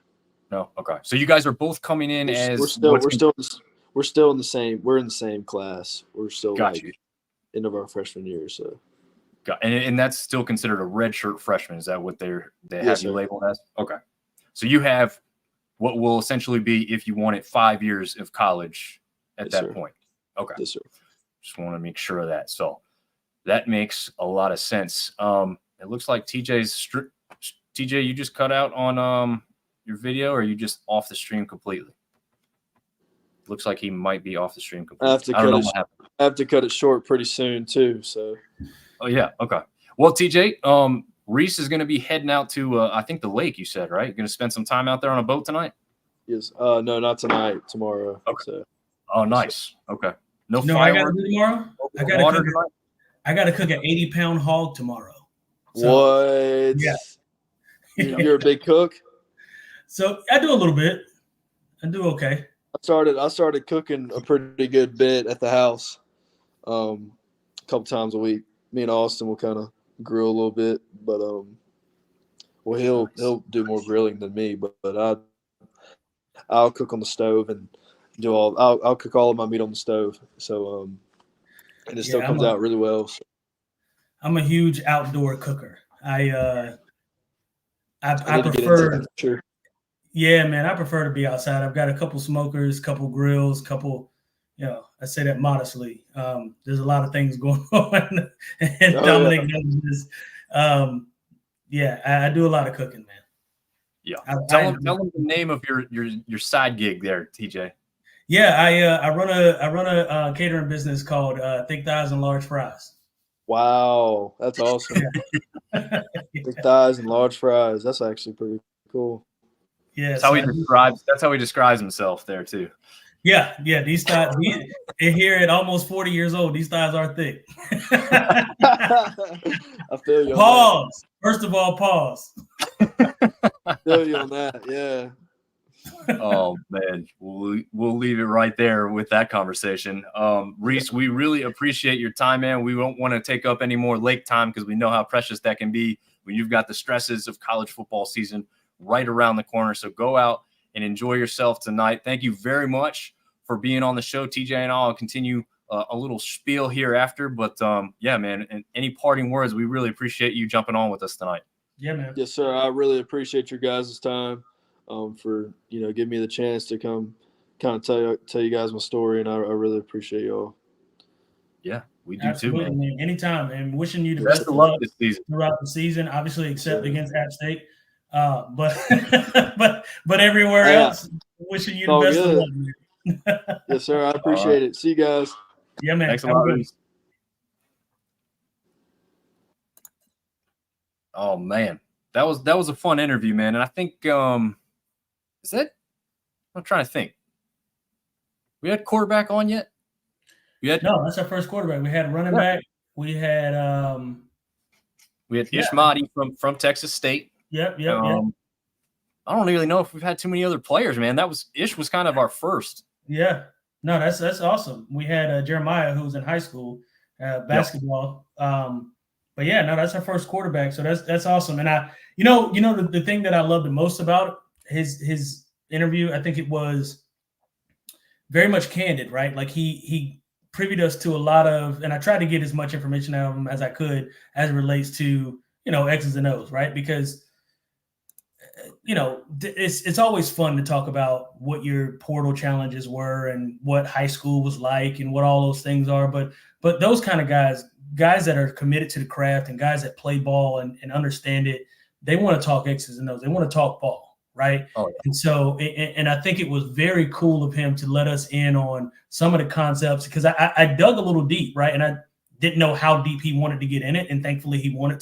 No. Okay. So you guys are both coming in We're still in the same. We're in the same class. We're still got you. End of our freshman year. So. And that's still considered a redshirt freshman. Is that what they have you labeled as? Okay. So you have what will essentially be, if you wanted, 5 years of college at that point. Okay. Yes, sir. Just want to make sure of that. So that makes a lot of sense. It looks like TJ, you just cut out on your video, or are you just off the stream completely? Looks like he might be off the stream completely. I have to cut it short pretty soon too. So. Oh yeah. Okay. Well, TJ, Reese is going to be heading out to I think the lake. You said, right? You're going to spend some time out there on a boat tonight. Yes. No, not tonight. Tomorrow. Okay. So. Oh, nice. Okay. No fireworks tomorrow. I got to cook an 80-pound hog tomorrow. So, what? Yeah. You're a big cook. So I do a little bit. I do okay. I started cooking a pretty good bit at the house, a couple times a week. Me and Austin will kind of grill a little bit, but he'll do more grilling than me. But I'll cook on the stove and I'll cook all of my meat on the stove. So and it still comes out really well. So. I'm a huge outdoor cooker. I prefer. Sure. Yeah, man, I prefer to be outside. I've got a couple smokers, couple grills, I say that modestly. There's a lot of things going on, and Dominick knows this. I do a lot of cooking, man. Yeah, tell them the name of your side gig there, TJ. Yeah, I run a catering business called Thick Thighs and Large Fries. Wow, that's awesome. Thick thighs and large fries. That's actually pretty cool. Yeah, that's how he describes himself there too. Yeah. These thighs, here at almost 40 years old, these thighs are thick. I feel you. Pause. First of all, pause. I feel you on that. Yeah. Oh man, we'll leave it right there with that conversation. Reese, we really appreciate your time, man. We won't want to take up any more lake time because we know how precious that can be when you've got the stresses of college football season right around the corner. So go out and enjoy yourself tonight. Thank you very much for being on the show, TJ, and I'll continue a little spiel here after. But yeah, man, and any parting words, we really appreciate you jumping on with us tonight. Yeah, man. Yes, sir. I really appreciate your guys' time. For giving me the chance to come kind of tell you guys my story, and I really appreciate y'all. Yeah, we do. Absolutely, too, man. Anytime, and wishing you the best of luck this season. Throughout the season, obviously except against App State, but everywhere else, wishing you the best of luck. Yes, sir. I appreciate it. See you guys. Yeah, man. Thanks a lot. Oh man, that was a fun interview, man, and I think is that? I'm trying to think. We had quarterback on yet? No, that's our first quarterback. We had running back. We had Ishmael from Texas State. Yep. I don't really know if we've had too many other players, man. Ish was kind of our first. Yeah. No, that's awesome. We had Jeremiah, who was in high school, basketball. But yeah, no, that's our first quarterback. So that's awesome. And the thing that I love the most about his interview, I think it was very much candid, right? Like he privied us to a lot of, and I tried to get as much information out of him as I could as it relates to, X's and O's, right? Because, it's always fun to talk about what your portal challenges were and what high school was like and what all those things are. But those kind of guys that are committed to the craft and guys that play ball and understand it, they want to talk X's and O's. They want to talk ball. Right. Oh, yeah. And so, and I think it was very cool of him to let us in on some of the concepts because I dug a little deep. Right. And I didn't know how deep he wanted to get in it. And thankfully he wanted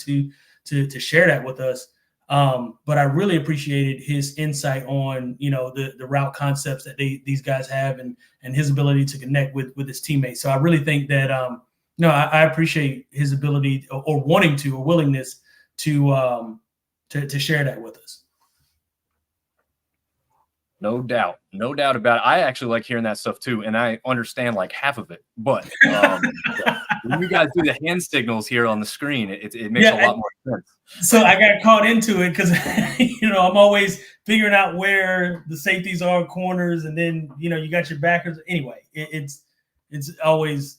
to share that with us. But I really appreciated his insight on, the route concepts that these guys have and his ability to connect with his teammates. So I really think that, I appreciate his ability or wanting to or willingness to share that with us. No doubt about it. I actually like hearing that stuff too, and I understand like half of it. But when you guys do the hand signals here on the screen, it makes a lot more sense. So I got caught into it because I'm always figuring out where the safeties are, corners, and then you got your backers. Anyway, it's always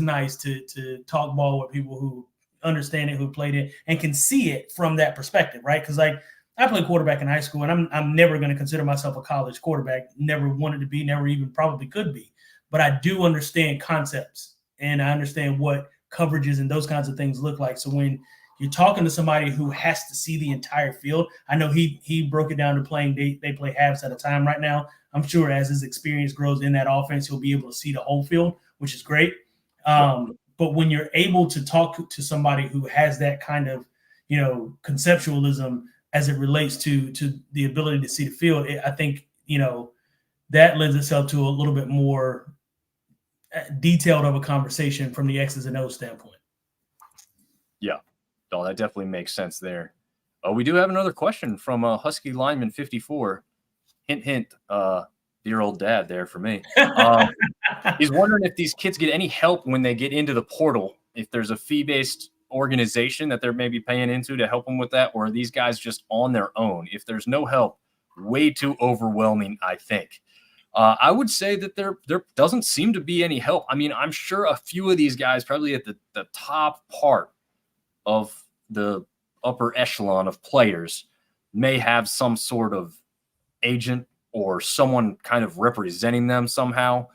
nice to talk ball with people who understand it, who played it, and can see it from that perspective, right? Because I played quarterback in high school, and I'm never going to consider myself a college quarterback. Never wanted to be, never even probably could be. But I do understand concepts, and I understand what coverages and those kinds of things look like. So when you're talking to somebody who has to see the entire field, I know he broke it down to playing. They play halves at a time right now. I'm sure as his experience grows in that offense, he'll be able to see the whole field, which is great. But when you're able to talk to somebody who has that kind of, conceptualism as it relates to the ability to see the field, I think, that lends itself to a little bit more detailed of a conversation from the X's and O's standpoint. Yeah, no, that definitely makes sense there. We do have another question from Husky Lineman 54. Hint, hint, dear old dad there for me. He's wondering if these kids get any help when they get into the portal, if there's a fee-based organization that they're maybe paying into to help them with that, or are these guys just on their own? If there's no help, way too overwhelming, I think. I would say that there doesn't seem to be any help. I mean, I'm sure a few of these guys, probably at the top part of the upper echelon of players, may have some sort of agent or someone kind of representing them somehow.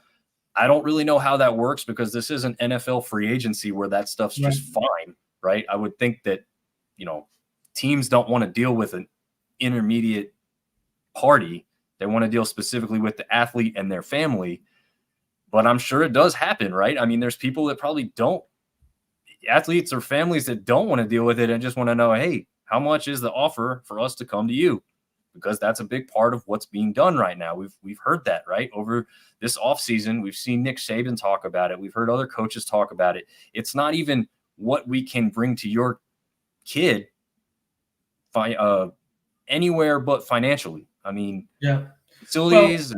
I don't really know how that works because this is an NFL free agency where that stuff's just fine, right? I would think that, teams don't want to deal with an intermediate party. They want to deal specifically with the athlete and their family, but I'm sure it does happen, right? I mean, there's people that probably don't, athletes or families that don't want to deal with it and just want to know, hey, how much is the offer for us to come to you? Because that's a big part of what's being done right now. We've heard that, right? Over this offseason, we've seen Nick Saban talk about it. We've heard other coaches talk about it. It's not even what we can bring to your kid anywhere but financially. I mean, facilities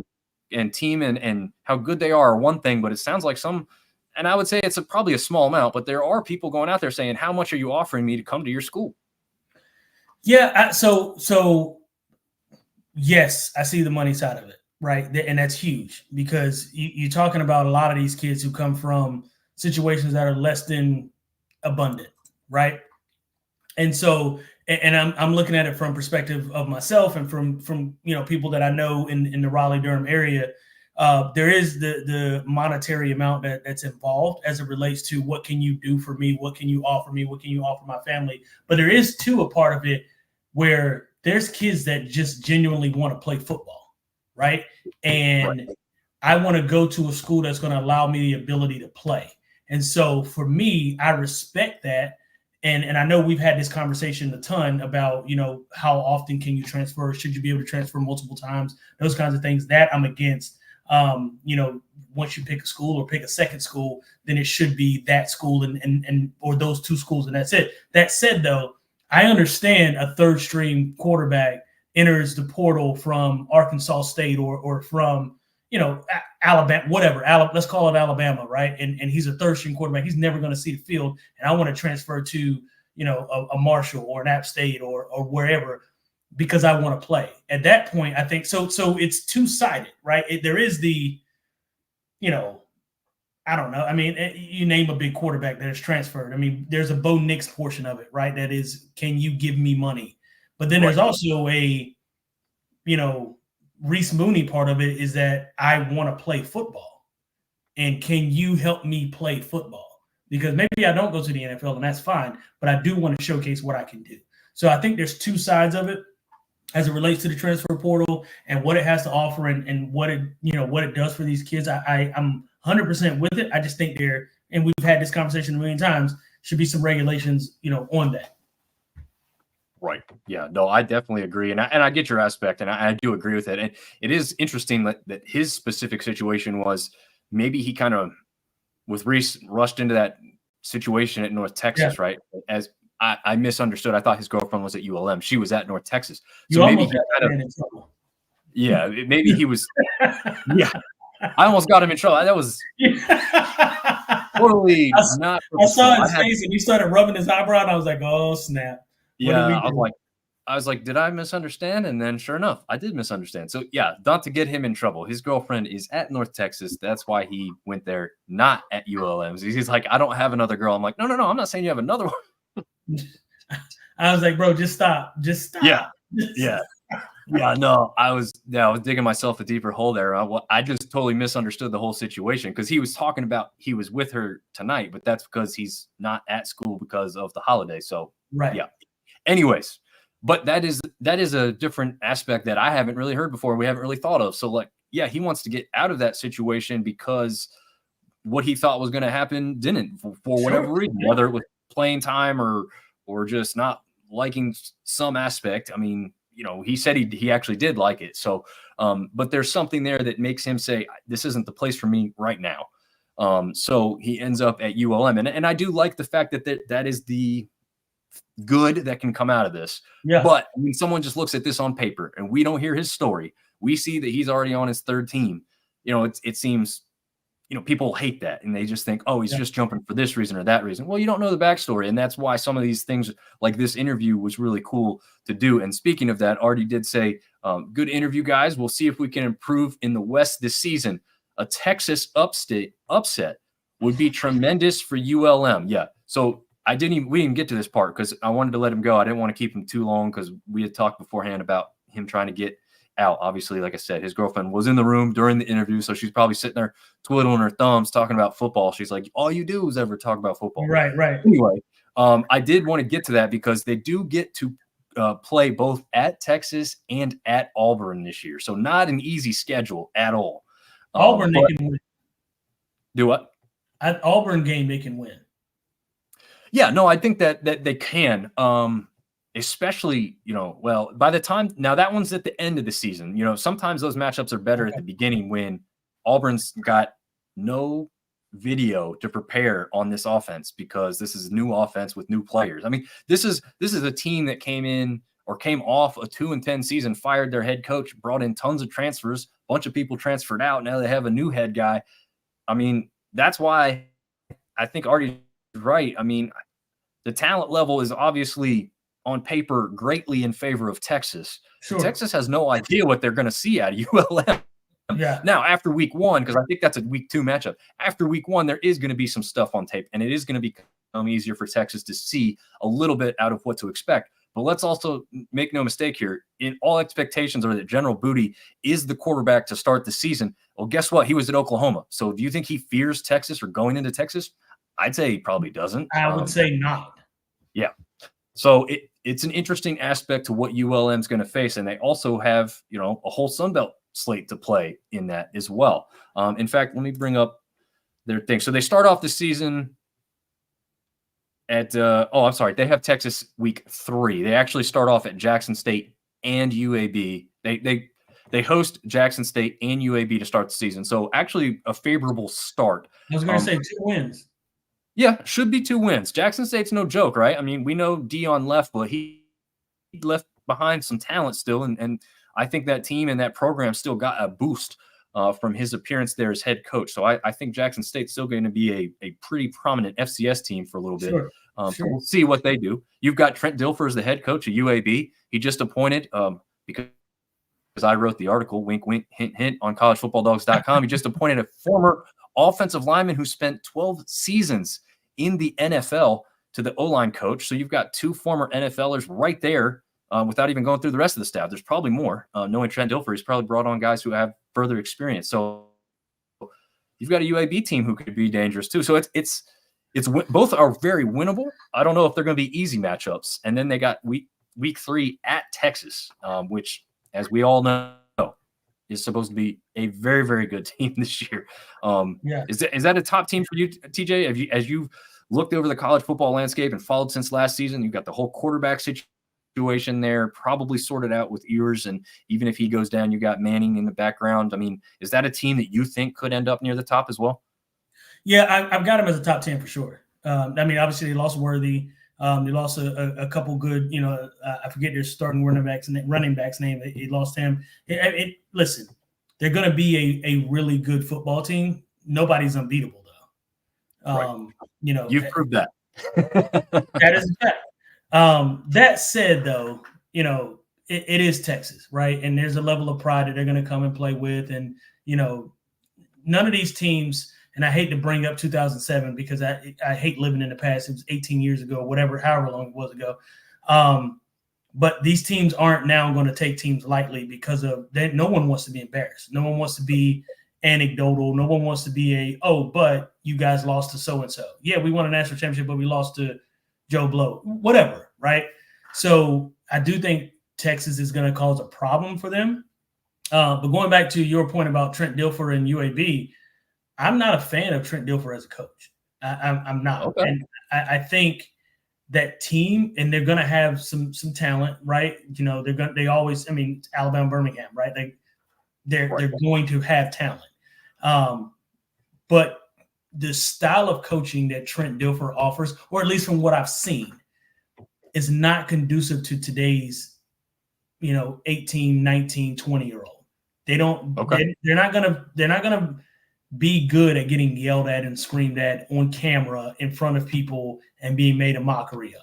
and team and how good they are one thing, but it sounds like and I would say it's probably a small amount, but there are people going out there saying, how much are you offering me to come to your school? Yeah. So yes, I see the money side of it, right? And that's huge because you're talking about a lot of these kids who come from situations that are less than abundant, right? And so, and I'm looking at it from perspective of myself and from people that I know in the Raleigh-Durham area. There is the monetary amount that's involved as it relates to what can you do for me, what can you offer me, what can you offer my family. But there is too a part of it where there's kids that just genuinely want to play football, right? And I want to go to a school that's going to allow me the ability to play. And so for me, I respect that. And I know we've had this conversation a ton about, how often can you transfer? Should you be able to transfer multiple times? Those kinds of things that I'm against. Once you pick a school or pick a second school, then it should be that school and or those two schools, and that's it. That said, though, I understand a third string quarterback enters the portal from Arkansas State or from, Alabama, whatever. Let's call it Alabama, right? And he's a third string quarterback. He's never going to see the field. And I want to transfer to, a Marshall or an App State or wherever because I want to play. At that point, I think so it's two-sided, right? There is the, I don't know. I mean, you name a big quarterback that is transferred. I mean, there's a Bo Nix portion of it, right? That is, can you give me money? But then there's also a, Reese Mooney part of it is that I want to play football. And can you help me play football? Because maybe I don't go to the NFL and that's fine, but I do want to showcase what I can do. So I think there's two sides of it as it relates to the transfer portal and what it has to offer and what it does for these kids. I'm 100% with it. I just think and we've had this conversation a million times, should be some regulations, on that. Right. Yeah, no, I definitely agree. And I get your aspect and I do agree with it. And it is interesting that his specific situation was maybe he kind of, with Reese, rushed into that situation at North Texas, right? As I misunderstood. I thought his girlfriend was at ULM. She was at North Texas. So maybe he kind of, maybe he was, I almost got him in trouble. That was totally not. I saw his face and he started rubbing his eyebrow and I was like, oh, snap. Yeah, I was like, I was like, did I misunderstand? And then sure enough, I did misunderstand. So yeah, not to get him in trouble. His girlfriend is at North Texas. That's why he went there, not at ULM. He's like, I don't have another girl. I'm like, no. I'm not saying you have another one. I was like, bro, just stop. Just stop. Yeah. No, I was digging myself a deeper hole there. I just totally misunderstood the whole situation because he was talking about he was with her tonight, but that's because he's not at school because of the holiday. So right. Yeah. Anyways, but that is a different aspect that I haven't really heard before. We haven't really thought of. So like, yeah, he wants to get out of that situation because what he thought was going to happen didn't for whatever reason, whether it was playing time or just not liking some aspect. I mean, he said he actually did like it. So, but there's something there that makes him say, this isn't the place for me right now. So he ends up at ULM. And I do like the fact that is the good that can come out of this. Yeah. But when someone just looks at this on paper and we don't hear his story, we see that he's already on his third team. It seems, people hate that and they just think, oh, he's just jumping for this reason or that reason. Well, you don't know the backstory. And that's why some of these things like this interview was really cool to do. And speaking of that, Artie did say, good interview, guys. We'll see if we can improve in the West this season. A Texas upset would be tremendous for ULM. Yeah. So we didn't get to this part because I wanted to let him go. I didn't want to keep him too long because we had talked beforehand about him trying to get out. Obviously, like I said, his girlfriend was in the room during the interview, so she's probably sitting there twiddling her thumbs talking about football. She's like, all you do is ever talk about football. Right. Anyway, I did want to get to that because they do get to play both at Texas and at Auburn this year. So not an easy schedule at all. Auburn, they can win. Do what? At Auburn game, they can win. Yeah, no, I think that they can, especially, by the time now that one's at the end of the season, sometimes those matchups are better at the beginning when Auburn's got no video to prepare on this offense because this is a new offense with new players. I mean, this is a team that came off a 2-10 season, fired their head coach, brought in tons of transfers, a bunch of people transferred out. Now they have a new head guy. I mean, that's why I think Artie's right. I mean, the talent level is obviously on paper greatly in favor of Texas. Sure. Texas has no idea what they're going to see out of ULM. Yeah. Now, after week 1, because I think that's a week 2 matchup, after week 1, there is going to be some stuff on tape, and it is going to become easier for Texas to see a little bit out of what to expect. But let's also make no mistake here. In all expectations are that General Booty is the quarterback to start the season. Well, guess what? He was at Oklahoma. So do you think he fears Texas or going into Texas? I'd say he probably doesn't. I would say not. Yeah. So it's an interesting aspect to what ULM is going to face. And they also have, a whole Sun Belt slate to play in that as well. In fact, let me bring up their thing. So they start off the season at, they have Texas week 3. They actually start off at Jackson State and UAB. They host Jackson State and UAB to start the season. So actually a favorable start. I was going to say 2 wins. Yeah, should be 2 wins. Jackson State's no joke, right? I mean, we know Dion left, but he left behind some talent still. And I think that team and that program still got a boost from his appearance there as head coach. So I think Jackson State's still going to be a pretty prominent FCS team for a little bit. Sure. So we'll see what they do. You've got Trent Dilfer as the head coach of UAB. He just appointed, because I wrote the article, wink, wink, hint, hint, on collegefootballdogs.com. He just appointed a former offensive lineman who spent 12 seasons in the NFL to the O-line coach. So you've got 2 former NFLers right there without even going through the rest of the staff. There's probably more. Knowing Trent Dilfer, he's probably brought on guys who have further experience. So you've got a UAB team who could be dangerous too. So it's both are very winnable. I don't know if they're going to be easy matchups. And then they got week 3 at Texas, which, as we all know, is supposed to be a very, very good team this year. Is that a top team for you, TJ? As you've looked over the college football landscape and followed since last season, you've got the whole quarterback situation there, probably sorted out with Ewers, and even if he goes down, you got Manning in the background. I mean, is that a team that you think could end up near the top as well? Yeah, I've got him as a top 10 for sure. I mean, obviously they lost Worthy. They lost a couple good, I forget their starting running back's name. They lost him. Listen, they're going to be a really good football team. Nobody's unbeatable, though. Right. You've proved that. That is a fact. That said, though, it is Texas, right? And there's a level of pride that they're going to come and play with. And, none of these teams, and I hate to bring up 2007 because I hate living in the past. It was 18 years ago, however long it was ago. But these teams aren't now going to take teams lightly because of that. No one wants to be embarrassed. No one wants to be anecdotal. No one wants to be but you guys lost to so-and-so. Yeah, we won a national championship, but we lost to Joe Blow, whatever, right? So I do think Texas is going to cause a problem for them. But going back to your point about Trent Dilfer and UAB, I'm not a fan of Trent Dilfer as a coach. I'm not. Okay. And I think that team, and they're going to have some talent, right? They always, Alabama, Birmingham, right? They're going to have talent. But the style of coaching that Trent Dilfer offers, or at least from what I've seen, is not conducive to today's, 18, 19, 20-year-old. They don't. Okay. They're not gonna be good at getting yelled at and screamed at on camera in front of people and being made a mockery of.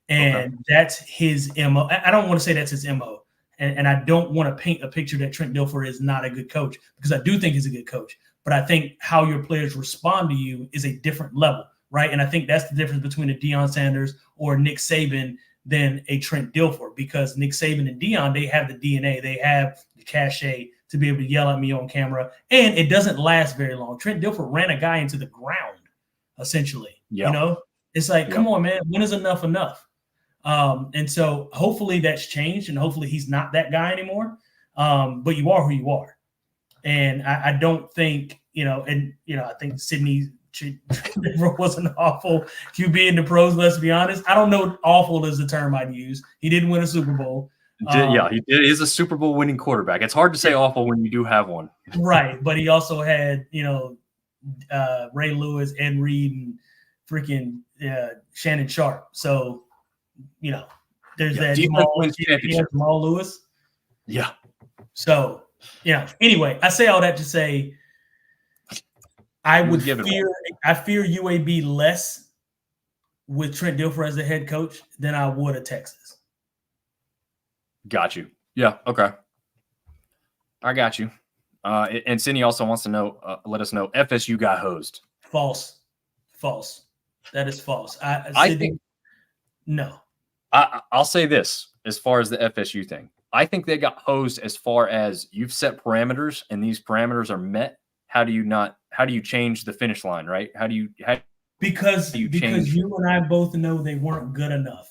And that's his MO. I don't want to say that's his MO. And I don't want to paint a picture that Trent Dilfer is not a good coach, because I do think he's a good coach. But I think how your players respond to you is a different level, right? And I think that's the difference between a Deion Sanders or Nick Saban than a Trent Dilfer, because Nick Saban and Deion, they have the DNA, they have the cachet to be able to yell at me on camera, and it doesn't last very long. Trent Dilfer ran a guy into the ground, essentially. Yeah. It's like, come on, man, when is enough enough? And so hopefully that's changed, and hopefully he's not that guy anymore. But you are who you are. And I don't think, I think Sydney was an awful QB in the pros, let's be honest. I don't know awful is the term I'd use. He didn't win a Super Bowl. He did. He's a Super Bowl winning quarterback. It's hard to say awful when you do have one. Right. But he also had, Ray Lewis, Ed Reed, and freaking Shannon Sharp. So, there's that Jamal Lewis. Yeah. So, anyway, I say all that to say I fear UAB less with Trent Dilfer as the head coach than I would at Texas. Got you. Yeah. Okay. I got you. And Sydney also wants to know, let us know, FSU got hosed. False. That is false. I think no. I'll say this as far as the FSU thing. I think they got hosed as far as you've set parameters and these parameters are met. How do you change the finish line, right? Because you and I both know they weren't good enough.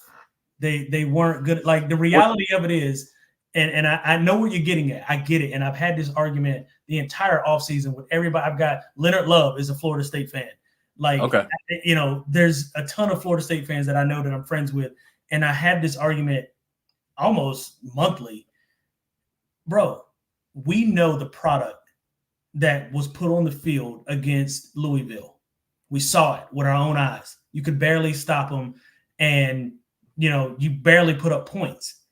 They weren't good. Like, the reality of it is, and I know what you're getting at. I get it. And I've had this argument the entire offseason with everybody. I've got Leonard Love is a Florida State fan. Like, there's a ton of Florida State fans that I know that I'm friends with. And I have this argument almost monthly. Bro, we know the product that was put on the field against Louisville. We saw it with our own eyes. You could barely stop them, and you barely put up points.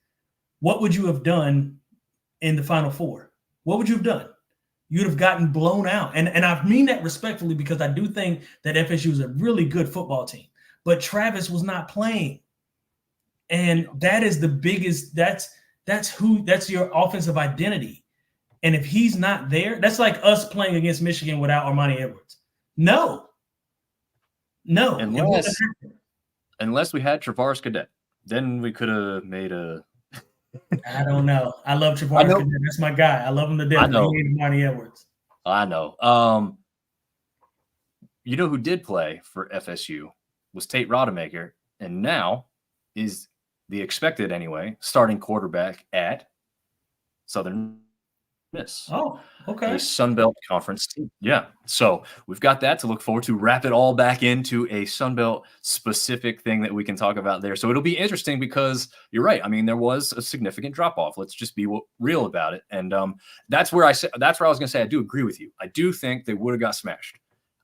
What would you have done in the Final Four? What would you have done? You'd have gotten blown out. And I mean that respectfully, because I do think that FSU is a really good football team. But Travis was not playing. And that is the biggest, that's your offensive identity. And if he's not there, that's like us playing against Michigan without Armani Edwards. No. Unless we had Travaris Cadet, then we could have made a. I don't know. I love Travaris Cadet. That's my guy. I love him to death. I know. He ain't Armani Edwards. I know. You know who did play for FSU was Tate Rodemaker, and now is the expected anyway starting quarterback at Southern Miss. Oh, okay. A Sun Belt Conference team. Yeah. So we've got that to look forward to. Wrap it all back into a Sun Belt specific thing that we can talk about there. So it'll be interesting because you're right. I mean, there was a significant drop off. Let's just be real about it. And that's where I was going to say I do agree with you. I do think they would have got smashed.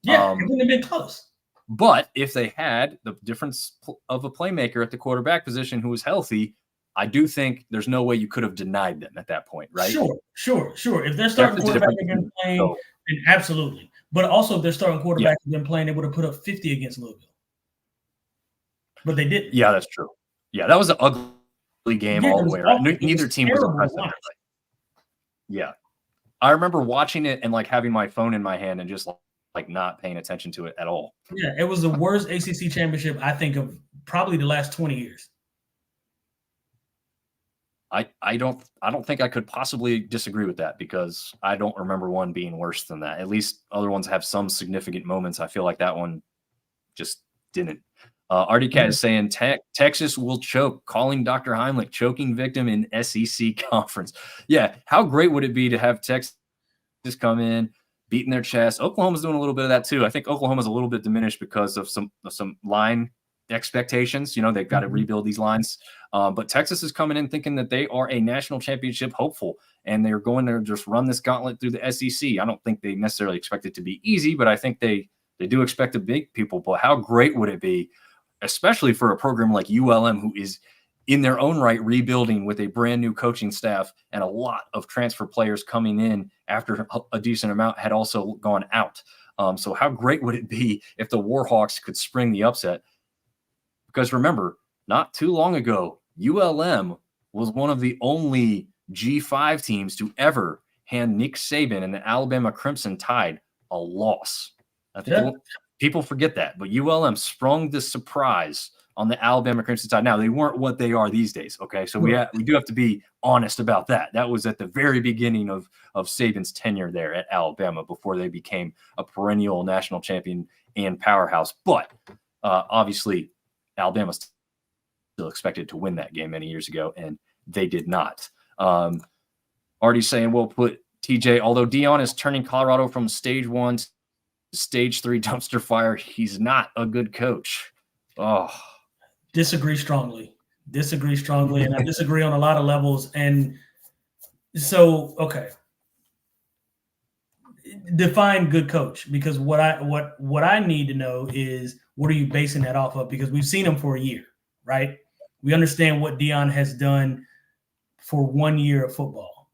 Yeah, it wouldn't have been close. But if they had the difference of a playmaker at the quarterback position who was healthy, I do think there's no way you could have denied them at that point, right? Sure. If they're starting quarterback had been playing, then absolutely. But also, if they're starting quarterback had been playing, they would have put up 50 against Louisville. But they didn't. Yeah, that's true. Yeah, that was an ugly game Yeah, all it the was way around. awful. It Neither was team was terrible to impressive. watch. Yeah. I remember watching it and like having my phone in my hand and just like not paying attention to it at all. Yeah, it was the worst ACC championship I think of probably the last 20 years. I don't think I could possibly disagree with that because I don't remember one being worse than that. At least other ones have some significant moments. I feel like that one just didn't. RDCat is saying Texas will choke, calling Dr. Heimlich choking victim in SEC conference. Yeah, how great would it be to have Texas come in, beating their chest? Oklahoma's doing a little bit of that too. I think Oklahoma's a little bit diminished because of some line expectations. You know, they've got to rebuild these lines. But Texas is coming in thinking that they are a national championship hopeful, and they're going to just run this gauntlet through the SEC. I don't think they necessarily expect it to be easy, but I think they do expect to beat people. But how great would it be, especially for a program like ULM, who is in their own right rebuilding with a brand new coaching staff and a lot of transfer players coming in after a decent amount had also gone out. So how great would it be if the Warhawks could spring the upset? Because remember, not too long ago, ULM was one of the only G5 teams to ever hand Nick Saban and the Alabama Crimson Tide a loss. I think people forget that, but ULM sprung the surprise on the Alabama Crimson Tide. Now, they weren't what they are these days, okay? So we do have to be honest about that. That was at the very beginning of Saban's tenure there at Alabama before they became a perennial national champion and powerhouse. But obviously, Alabama's still expected to win that game many years ago, and they did not. Already saying we'll put TJ, although Deion is turning Colorado from stage 1 to stage 3 dumpster fire, he's not a good coach. Oh, disagree strongly, and I disagree on a lot of levels. And so, okay, define good coach, because what I need to know is what are you basing that off of? Because we've seen him for a year, right? We understand what Deion has done for 1 year of football.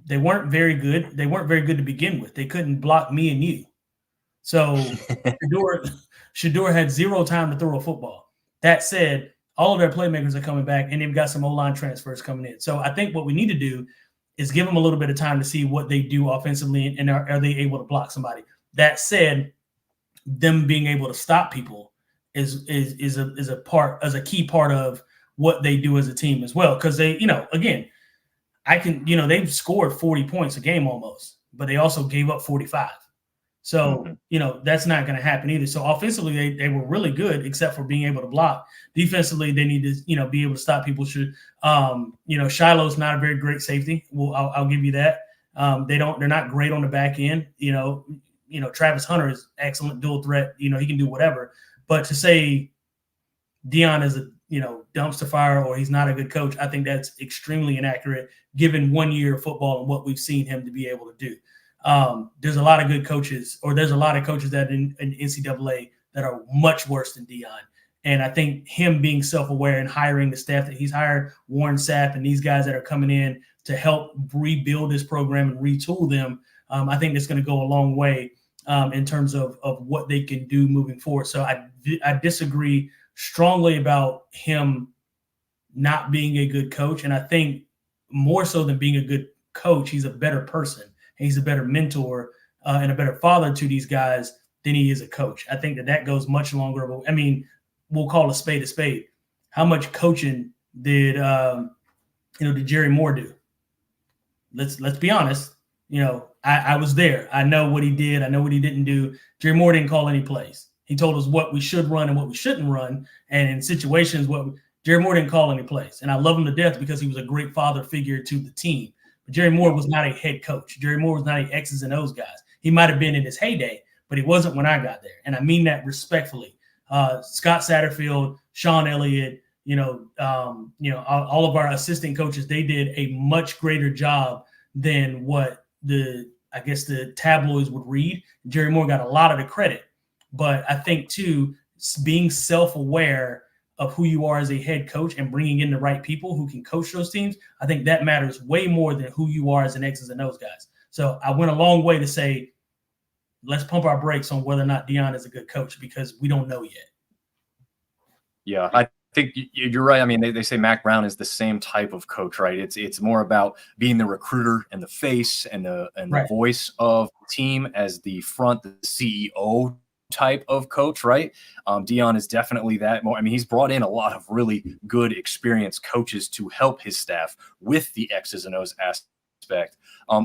They weren't very good. They weren't very good to begin with. They couldn't block me and you. So Shador had zero time to throw a football. That said, all of their playmakers are coming back, and they've got some O-line transfers coming in. So I think what we need to do is give them a little bit of time to see what they do offensively, and are they able to block somebody. That said, them being able to stop people is a key part of what they do as a team as well. Because they, again, they've scored 40 points a game almost, but they also gave up 45. So, that's not going to happen either. So offensively, they were really good, except for being able to block. Defensively, they need to, be able to stop people. Shiloh's not a very great safety. Well, I'll give you that. They're not great on the back end. Travis Hunter is excellent dual threat. He can do whatever. But to say Deion is a, dumpster fire or he's not a good coach, I think that's extremely inaccurate given 1 year of football and what we've seen him to be able to do. There's a lot of good coaches, or there's a lot of coaches that in NCAA that are much worse than Deion. And I think him being self-aware and hiring the staff that he's hired, Warren Sapp and these guys that are coming in to help rebuild this program and retool them, I think that's going to go a long way in terms of what they can do moving forward. So I disagree strongly about him not being a good coach. And I think more so than being a good coach, he's a better person. He's a better mentor and a better father to these guys than he is a coach. I think that goes much longer. I mean, we'll call a spade a spade. How much coaching did Jerry Moore do? Let's be honest. I was there. I know what he did. I know what he didn't do. Jerry Moore didn't call any plays. He told us what we should run and what we shouldn't run. And in situations, Jerry Moore didn't call any plays. And I love him to death because he was a great father figure to the team. But Jerry Moore was not a head coach. Jerry Moore was not a X's and O's guys. He might have been in his heyday, but he wasn't when I got there. And I mean that respectfully. Scott Satterfield, Sean Elliott, all of our assistant coaches, they did a much greater job than what the tabloids would read. Jerry Moore got a lot of the credit. But I think, too, being self-aware of who you are as a head coach and bringing in the right people who can coach those teams, I think that matters way more than who you are as an X's and O's guys. So I went a long way to say, let's pump our brakes on whether or not Deion is a good coach because we don't know yet. Yeah, think you're right. I mean, they say Mac Brown is the same type of coach, right? It's more about being the recruiter and the face and the voice of the team as the CEO type of coach, right? Deion is definitely that more. I mean, he's brought in a lot of really good, experienced coaches to help his staff with the X's and O's aspect.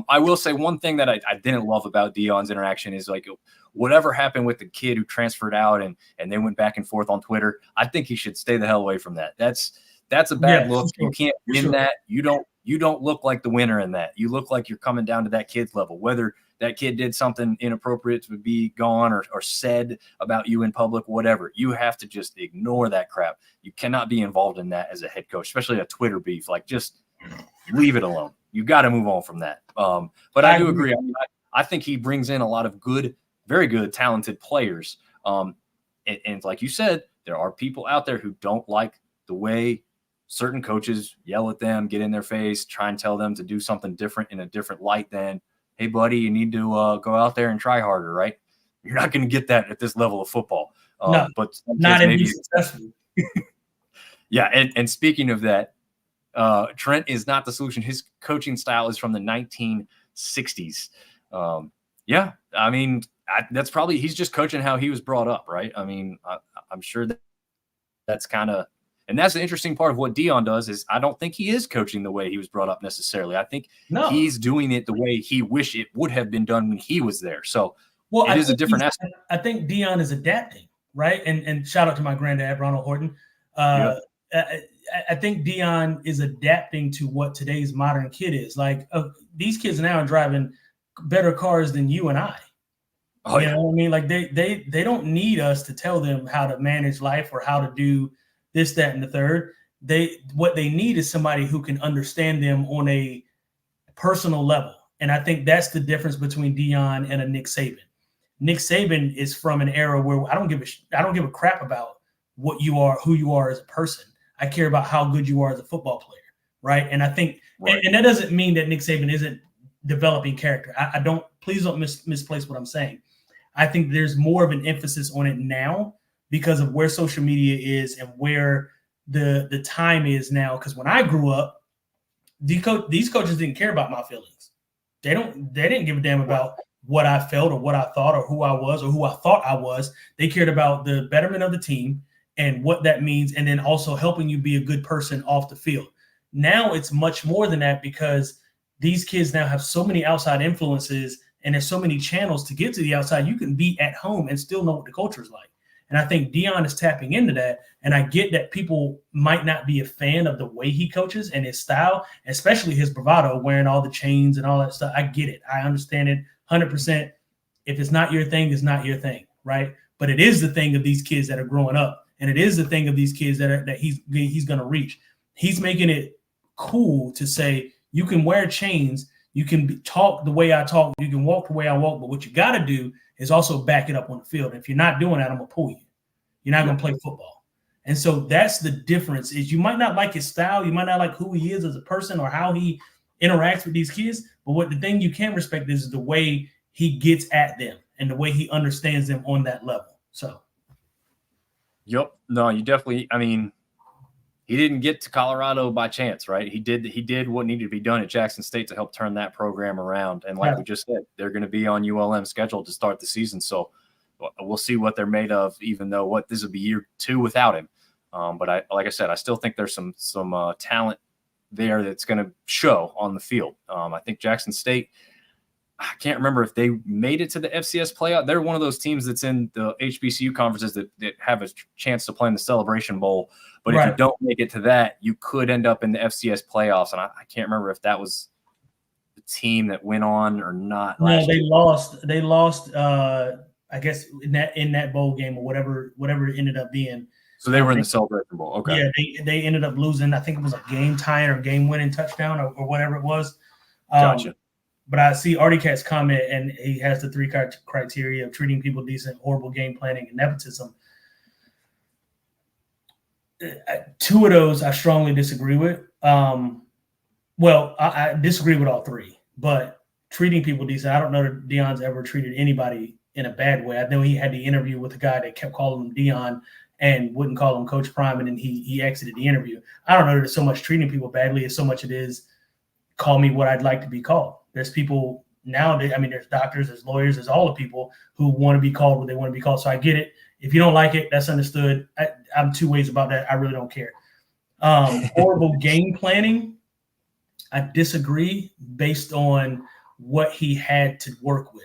I will say one thing that I didn't love about Deion's interaction is like whatever happened with the kid who transferred out and they went back and forth on Twitter. I think he should stay the hell away from that. That's a bad look. Sure. You can't win that. You don't look like the winner in that. You look like you're coming down to that kid's level, whether that kid did something inappropriate to be gone or said about you in public, whatever. You have to just ignore that crap. You cannot be involved in that as a head coach, especially a Twitter beef. Like, just leave it alone. You got to move on from that. But I do agree. I mean, I think he brings in a lot of good, very good, talented players. And like you said, there are people out there who don't like the way certain coaches yell at them, get in their face, try and tell them to do something different in a different light than, hey, buddy, you need to go out there and try harder, right? You're not going to get that at this level of football. No, but not in these successful. Yeah, and speaking of that, Trent is not the solution. His coaching style is from the 1960s. Yeah, I mean, that's probably – he's just coaching how he was brought up, right? I mean, I'm sure that's kind of – and that's the interesting part of what Deion does is I don't think he is coaching the way he was brought up necessarily. I think he's doing it the way he wished it would have been done when he was there. So it is a different aspect. I think Deion is adapting, right? And shout out to my granddad, Ronald Horton. I think Deion is adapting to what today's modern kid is. Like these kids now are driving better cars than you and I. You know what I mean? Like they don't need us to tell them how to manage life or how to do this, that, and the third. What they need is somebody who can understand them on a personal level. And I think that's the difference between Deion and a Nick Saban. Nick Saban is from an era where I don't give a crap about what you are, who you are as a person. I care about how good you are as a football player, right? And I think, and that doesn't mean that Nick Saban isn't developing character. Please don't misplace what I'm saying. I think there's more of an emphasis on it now because of where social media is and where the time is now. Because when I grew up, these coaches didn't care about my feelings. They didn't give a damn about what I felt or what I thought or who I was or who I thought I was. They cared about the betterment of the team and what that means, and then also helping you be a good person off the field. Now it's much more than that because these kids now have so many outside influences and there's so many channels to get to the outside. You can be at home and still know what the culture is like. And I think Deion is tapping into that. And I get that people might not be a fan of the way he coaches and his style, especially his bravado, wearing all the chains and all that stuff. I get it. I understand it 100%. If it's not your thing, it's not your thing, right? But it is the thing of these kids that are growing up. And it is the thing of these kids that he's going to reach. He's making it cool to say, you can wear chains, you can talk the way I talk, you can walk the way I walk, but what you got to do is also back it up on the field. And if you're not doing that, I'm going to pull you. You're not going to play football. And so that's the difference is you might not like his style. You might not like who he is as a person or how he interacts with these kids. But the thing you can respect is the way he gets at them and the way he understands them on that level. So. Yep. No, you definitely, I mean, he didn't get to Colorado by chance, right? He did what needed to be done at Jackson State to help turn that program around. And like we just said, they're going to be on ULM's schedule to start the season. So we'll see what they're made of, even though this will be year 2 without him. But like I said, I still think there's some talent there that's going to show on the field. I think Jackson State, I can't remember if they made it to the FCS playoff. They're one of those teams that's in the HBCU conferences that have a chance to play in the Celebration Bowl. But if you don't make it to that, you could end up in the FCS playoffs. And I can't remember if that was the team that went on or not. No, they lost. They lost. I guess in that bowl game or whatever it ended up being. So they were in the Celebration Bowl. Okay. Yeah, they ended up losing. I think it was a game tying or game winning touchdown or whatever it was. Gotcha. But I see Artie Cat's comment, and he has the 3 criteria of treating people decent, horrible game planning, and nepotism. 2 of those I strongly disagree with. Well, I disagree with all 3, but treating people decent, I don't know that Deion's ever treated anybody in a bad way. I know he had the interview with a guy that kept calling him Deion and wouldn't call him Coach Prime, and then he exited the interview. I don't know that it's so much treating people badly as so much it is call me what I'd like to be called. There's people nowadays, I mean, there's doctors, there's lawyers, there's all the people who want to be called what they want to be called. So I get it. If you don't like it, that's understood. I'm two ways about that. I really don't care. Horrible game planning. I disagree based on what he had to work with,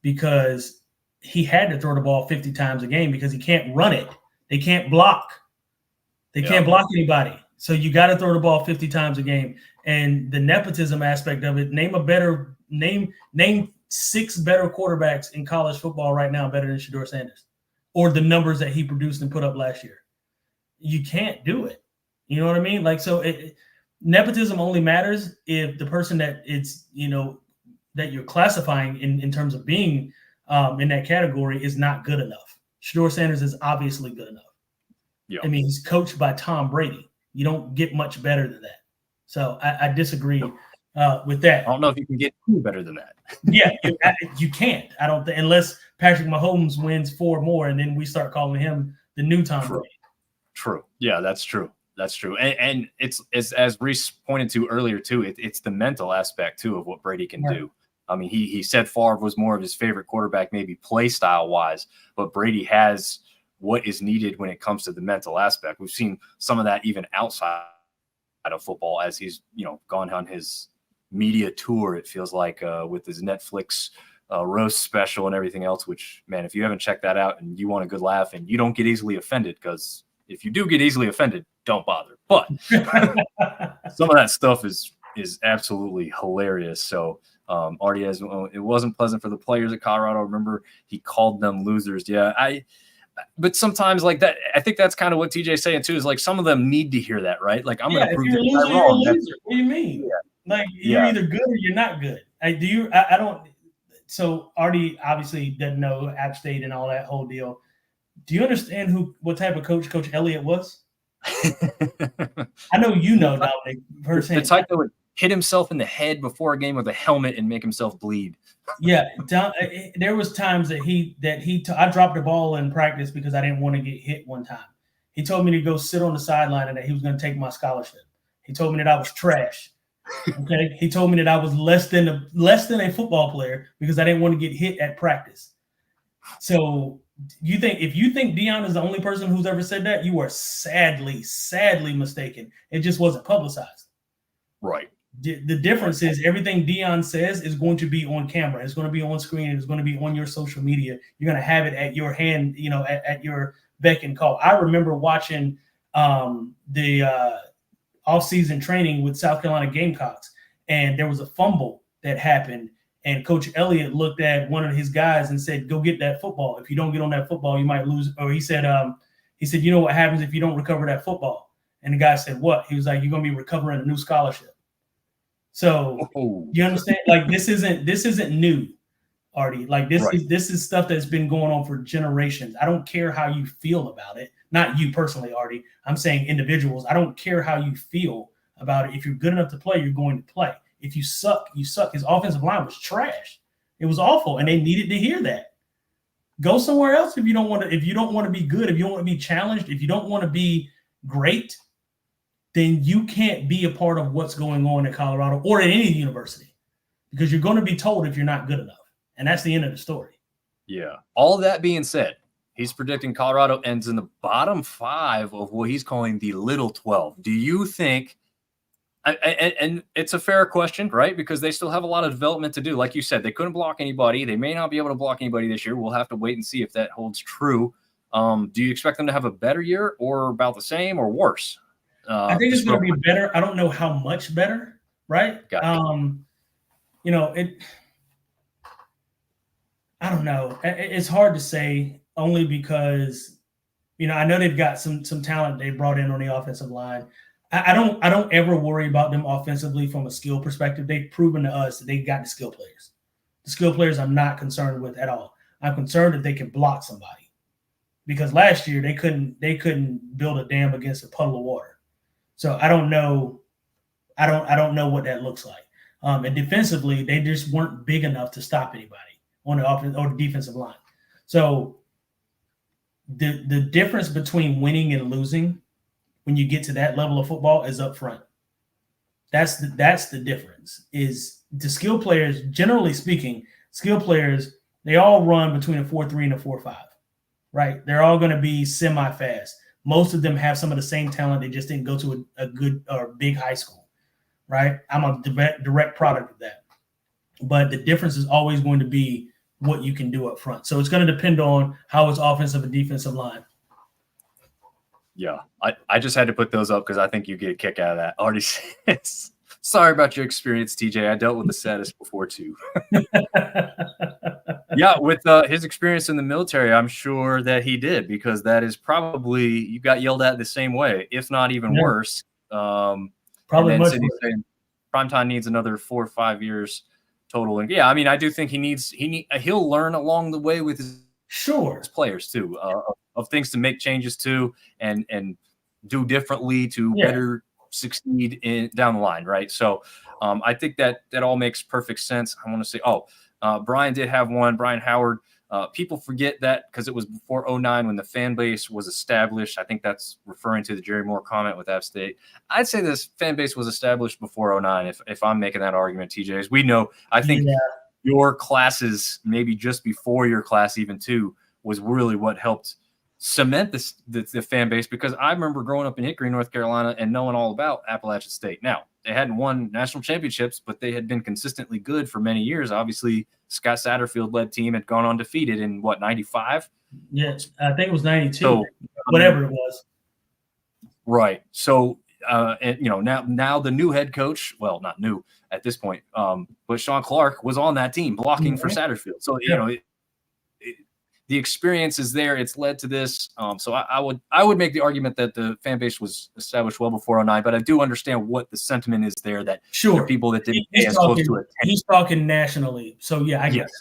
because he had to throw the ball 50 times a game because he can't run it. They can't block. They can't block anybody. So you got to throw the ball 50 times a game. And the nepotism aspect of it, name 6 better quarterbacks in college football right now better than Shedeur Sanders, or the numbers that he produced and put up last year. You can't do it. You know what I mean? Like, so nepotism only matters if the person that it's, that you're classifying in terms of being in that category is not good enough. Shedeur Sanders is obviously good enough. Yeah. I mean, he's coached by Tom Brady. You don't get much better than that. So I disagree with that. I don't know if you can get any better than that. Yeah, you can't. I don't think, unless Patrick Mahomes wins 4 more, and then we start calling him the new Tom Brady. True. Yeah, that's true. That's true. And it's as Reese pointed to earlier too, it's the mental aspect too of what Brady can do. I mean, he said Favre was more of his favorite quarterback, maybe play style wise, but Brady has what is needed when it comes to the mental aspect. We've seen some of that even outside of football as he's, gone on his media tour, it feels like, with his Netflix roast special and everything else, which, man, if you haven't checked that out and you want a good laugh and you don't get easily offended, because if you do get easily offended, don't bother. But some of that stuff is absolutely hilarious. So Artie, it wasn't pleasant for the players at Colorado. Remember, he called them losers. Yeah, but sometimes like that, I think that's kind of what TJ's saying too, is like some of them need to hear that, right? Like, I'm going to prove that I'm wrong. What do you mean? Yeah. Like, you're either good or you're not good. I don't. So Artie obviously doesn't know App State and all that whole deal. Do you understand what type of coach Coach Elliott was? I know Dominic, firsthand. The type that would hit himself in the head before a game with a helmet and make himself bleed. Yeah, there was times that I dropped the ball in practice because I didn't want to get hit one time. He told me to go sit on the sideline and that he was going to take my scholarship. He told me that I was trash. Okay, he told me that I was less than a football player because I didn't want to get hit at practice. So if you think Deion is the only person who's ever said that, you are sadly mistaken. It just wasn't publicized. Right. The difference is everything Deion says is going to be on camera. It's going to be on screen. It's going to be on your social media. You're going to have it at your hand, at your beck and call. I remember watching the off-season training with South Carolina Gamecocks, and there was a fumble that happened, and Coach Elliott looked at one of his guys and said, "Go get that football. If you don't get on that football, you might lose." Or he said, "You know what happens if you don't recover that football?" And the guy said, "What?" He was like, "You're going to be recovering a new scholarship." So you understand? Like, this isn't new, Artie. Like, this is stuff that's been going on for generations. I don't care how you feel about it. Not you personally, Artie. I'm saying individuals. I don't care how you feel about it. If you're good enough to play, you're going to play. If you suck, you suck. His offensive line was trash. It was awful, and they needed to hear that. Go somewhere else if you don't want to. If you don't want to be good, if you don't want to be challenged, if you don't want to be great, then you can't be a part of what's going on at Colorado or at any university, because you're going to be told if you're not good enough. And that's the end of the story. Yeah. All that being said, he's predicting Colorado ends in the bottom 5 of what he's calling the Little 12. Do you think, and it's a fair question, right? Because they still have a lot of development to do. Like you said, they couldn't block anybody. They may not be able to block anybody this year. We'll have to wait and see if that holds true. Do you expect them to have a better year, or about the same, or worse? I think it's going to be better. I don't know how much better, right? I don't know. It's hard to say, only because, I know they've got some talent they brought in on the offensive line. I don't ever worry about them offensively from a skill perspective. They've proven to us that they got the skill players. The skill players I'm not concerned with at all. I'm concerned that they can block somebody, because last year they couldn't build a dam against a puddle of water. So I don't know. I don't know what that looks like. And defensively, they just weren't big enough to stop anybody on the offense or the defensive line. So the difference between winning and losing when you get to that level of football is up front. That's the difference. Is the skill players, generally speaking, skill players, they all run between a 4.3 and a 4.5, right? They're all going to be semi-fast. Most of them have some of the same talent. They just didn't go to a good or big high school, right? I'm a direct product of that. But the difference is always going to be what you can do up front. So it's going to depend on how it's offensive and defensive line. Yeah, I just had to put those up because I think you get a kick out of that. Already says, sorry about your experience, TJ. I dealt with the saddest before too. Yeah, with his experience in the military, I'm sure that he did, because that is probably, you got yelled at the same way, if not even worse. Probably much worse. Saying Primetime needs another 4 or 5 years total. And yeah, I mean, I do think he'll learn along the way with his players too, of things to make changes to and do differently to better succeed down the line, right? So I think that all makes perfect sense. I want to say, Brian did have one. Brian Howard. People forget that because it was before 2009 when the fan base was established. I think that's referring to the Jerry Moore comment with App State. I'd say this fan base was established before 2009 if I'm making that argument, TJ. As we know, I think your classes, maybe just before your class even too, was really what helped cement the fan base, because I remember growing up in Hickory, North Carolina, and knowing all about Appalachian State. Now, they hadn't won national championships, but they had been consistently good for many years. Obviously, Scott Satterfield-led team had gone undefeated in, 95? Yeah, I think it was 92, so, whatever it was. Right. So, and now the new head coach, well, not new at this point, but Sean Clark was on that team blocking for Satterfield. So, the experience is there. It's led to this. So I would make the argument that the fan base was established well before 2009, but I do understand what the sentiment is there, that there are people that didn't pay as close to it. He's talking nationally. So yeah, I guess.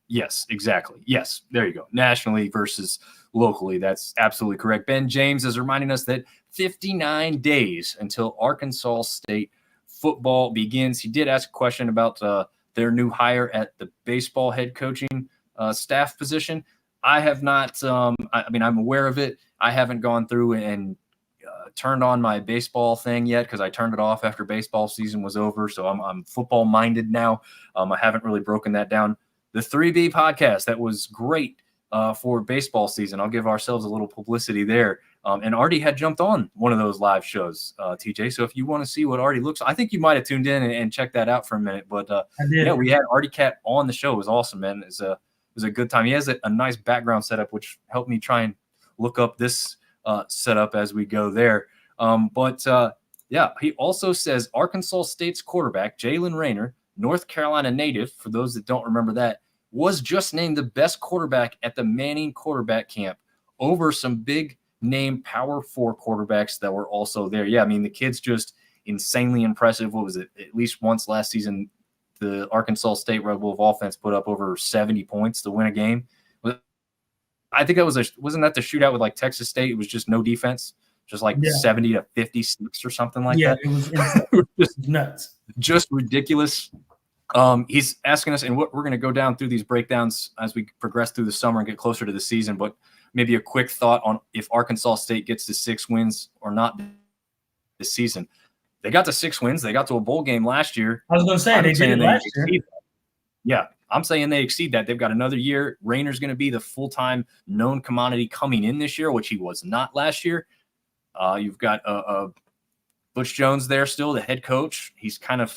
Yes, exactly. Yes, there you go. Nationally versus locally. That's absolutely correct. Ben James is reminding us that 59 days until Arkansas State football begins. He did ask a question about their new hire at the baseball head coaching staff position. I have not. I'm aware of it. I haven't gone through and turned on my baseball thing yet, because I turned it off after baseball season was over. So I'm football minded now. I haven't really broken that down. The 3B podcast, that was great for baseball season. I'll give ourselves a little publicity there. And Artie had jumped on one of those live shows, TJ. So if you want to see what Artie looks, I think you might have tuned in and checked that out for a minute. But we had Artie Cat on the show. It was awesome, man. It was a good time. He has a nice background setup, which helped me try and look up this setup as we go there. He also says Arkansas State's quarterback, Jalen Rayner, North Carolina native, for those that don't remember that, was just named the best quarterback at the Manning quarterback camp over some big name Power 4 quarterbacks that were also there. Yeah, I mean, the kid's just insanely impressive. What was it? At least once last season, the Arkansas State Red Wolf offense put up over 70 points to win a game. I think wasn't that the shootout with like Texas State? It was just no defense, just like 70 to 56 or something like that. Yeah, it was just nuts, just ridiculous. He's asking us, and we're going to go down through these breakdowns as we progress through the summer and get closer to the season. But maybe a quick thought on if Arkansas State gets to 6 wins or not this season. They got to 6 wins. They got to a bowl game last year. I was going to say, they did it last year. Yeah, I'm saying they exceed that. They've got another year. Rayner's going to be the full-time known commodity coming in this year, which he was not last year. You've got Butch Jones there still, the head coach. He's kind of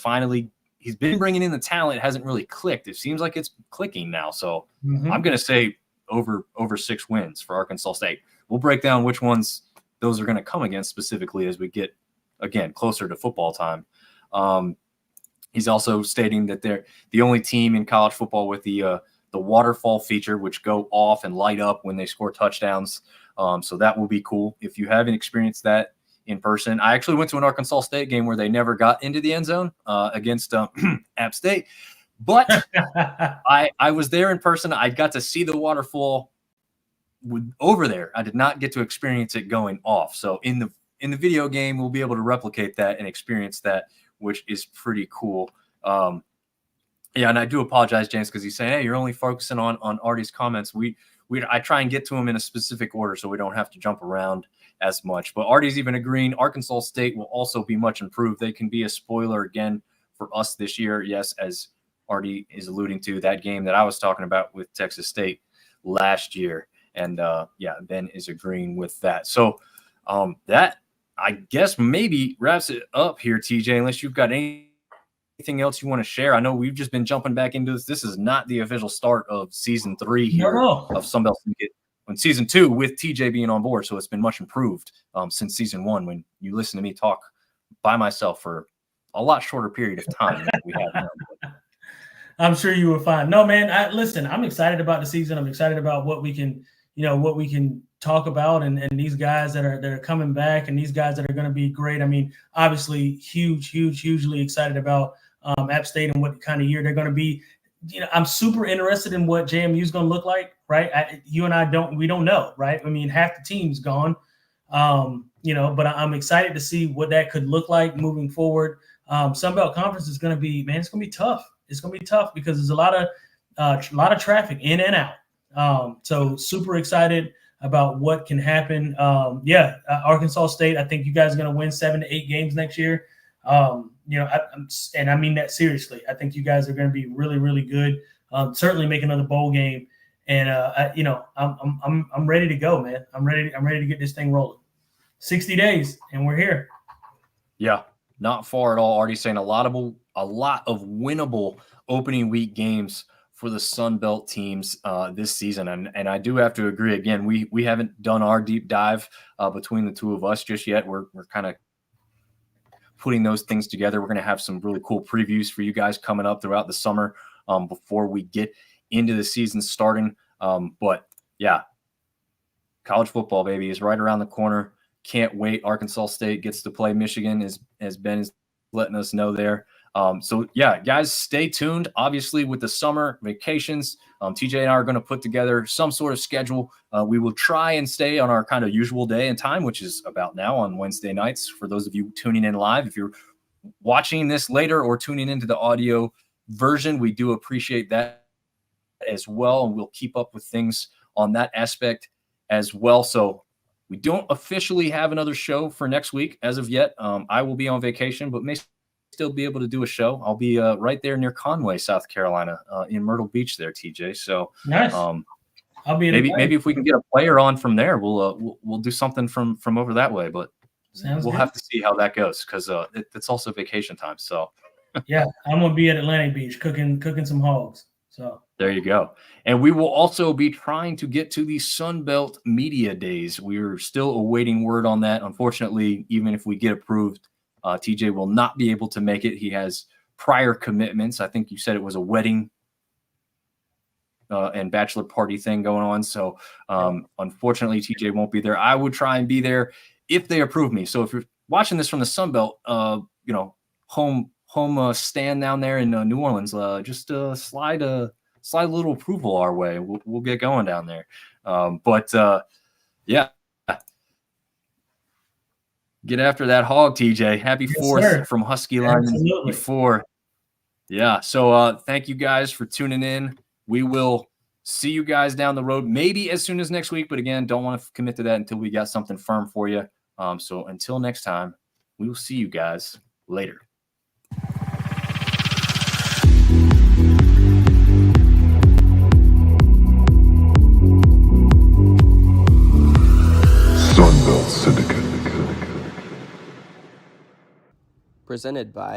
he's been bringing in the talent. It hasn't really clicked. It seems like it's clicking now. So I'm going to say over 6 wins for Arkansas State. We'll break down which ones those are going to come against specifically as we get, again, closer to football time. He's also stating that they're the only team in college football with the waterfall feature, which go off and light up when they score touchdowns. So that will be cool. If you haven't experienced that in person, I actually went to an Arkansas State game where they never got into the end zone against App State, but I was there in person. I got to see the waterfall over there. I did not get to experience it going off. So in the video game, we'll be able to replicate that and experience that, which is pretty cool. And I do apologize, James, because he's saying, hey, you're only focusing on Artie's comments. We I try and get to them in a specific order so we don't have to jump around as much. But Artie's even agreeing Arkansas State will also be much improved. They can be a spoiler again for us this year. Yes, as Artie is alluding to, that game that I was talking about with Texas State last year. And Ben is agreeing with that. So that, I guess, maybe wraps it up here, TJ, unless you've got anything else you want to share. I know we've just been jumping back into this. This is not the official start of season 3 here of Sunbelt Syndicate on season 2 with TJ being on board. So it's been much improved since season 1 when you listen to me talk by myself for a lot shorter period of time than we have now. I'm sure you were fine. No, man, listen, I'm excited about the season. I'm excited about what we can, what we can talk about and these guys that are coming back and these guys that are going to be great. I mean, obviously hugely excited about App State and what kind of year they're going to be. I'm super interested in what JMU is going to look like, right? You and I we don't know, right? I mean, half the team's gone, but I'm excited to see what that could look like moving forward. Sunbelt Conference is going to be, man, it's going to be tough. It's going to be tough because there's a lot of traffic in and out. So super excited about what can happen. Arkansas State, I think you guys are going to win 7 to 8 games next year. And I mean that seriously. I think you guys are going to be really, really good. Certainly make another bowl game. And I'm ready to go, man. I'm ready to get this thing rolling. 60 days and we're here. Yeah, not far at all. Already saying a lot of winnable opening week games for the Sun Belt teams this season. And I do have to agree again, we haven't done our deep dive between the two of us just yet. We're kind of putting those things together. We're going to have some really cool previews for you guys coming up throughout the summer before we get into the season starting. But yeah, college football, baby, is right around the corner. Can't wait. Arkansas State gets to play Michigan, as Ben is letting us know there. So yeah, guys, stay tuned. Obviously, with the summer vacations, TJ and I are going to put together some sort of schedule. We will try and stay on our kind of usual day and time, which is about now on Wednesday nights. For those of you tuning in live, if you're watching this later or tuning into the audio version, we do appreciate that as well. And we'll keep up with things on that aspect as well. So we don't officially have another show for next week as of yet. I will be on vacation, but may still be able to do a show. I'll be right there near Conway, South Carolina, in Myrtle Beach there, TJ. So nice. I'll be maybe if we can get a player on from there, we'll do something from over that way. But we'll have to see how that goes because it's also vacation time. So yeah, I'm gonna be at Atlantic Beach cooking some hogs. So there you go. And we will also be trying to get to the Sun Belt Media Days. We're still awaiting word on that. Unfortunately, even if we get approved, TJ will not be able to make it. He has prior commitments. I think you said it was a wedding and bachelor party thing going on. So unfortunately, TJ won't be there. I would try and be there if they approve me. So if you're watching this from the Sun Belt, home stand down there in New Orleans, just slide a little approval our way. We'll get going down there. Yeah. Get after that hog, TJ. Happy 4th from Husky Line before. Yeah. So thank you guys for tuning in. We will see you guys down the road, maybe as soon as next week. But again, don't want to commit to that until we got something firm for you. So until next time, we will see you guys later. Presented by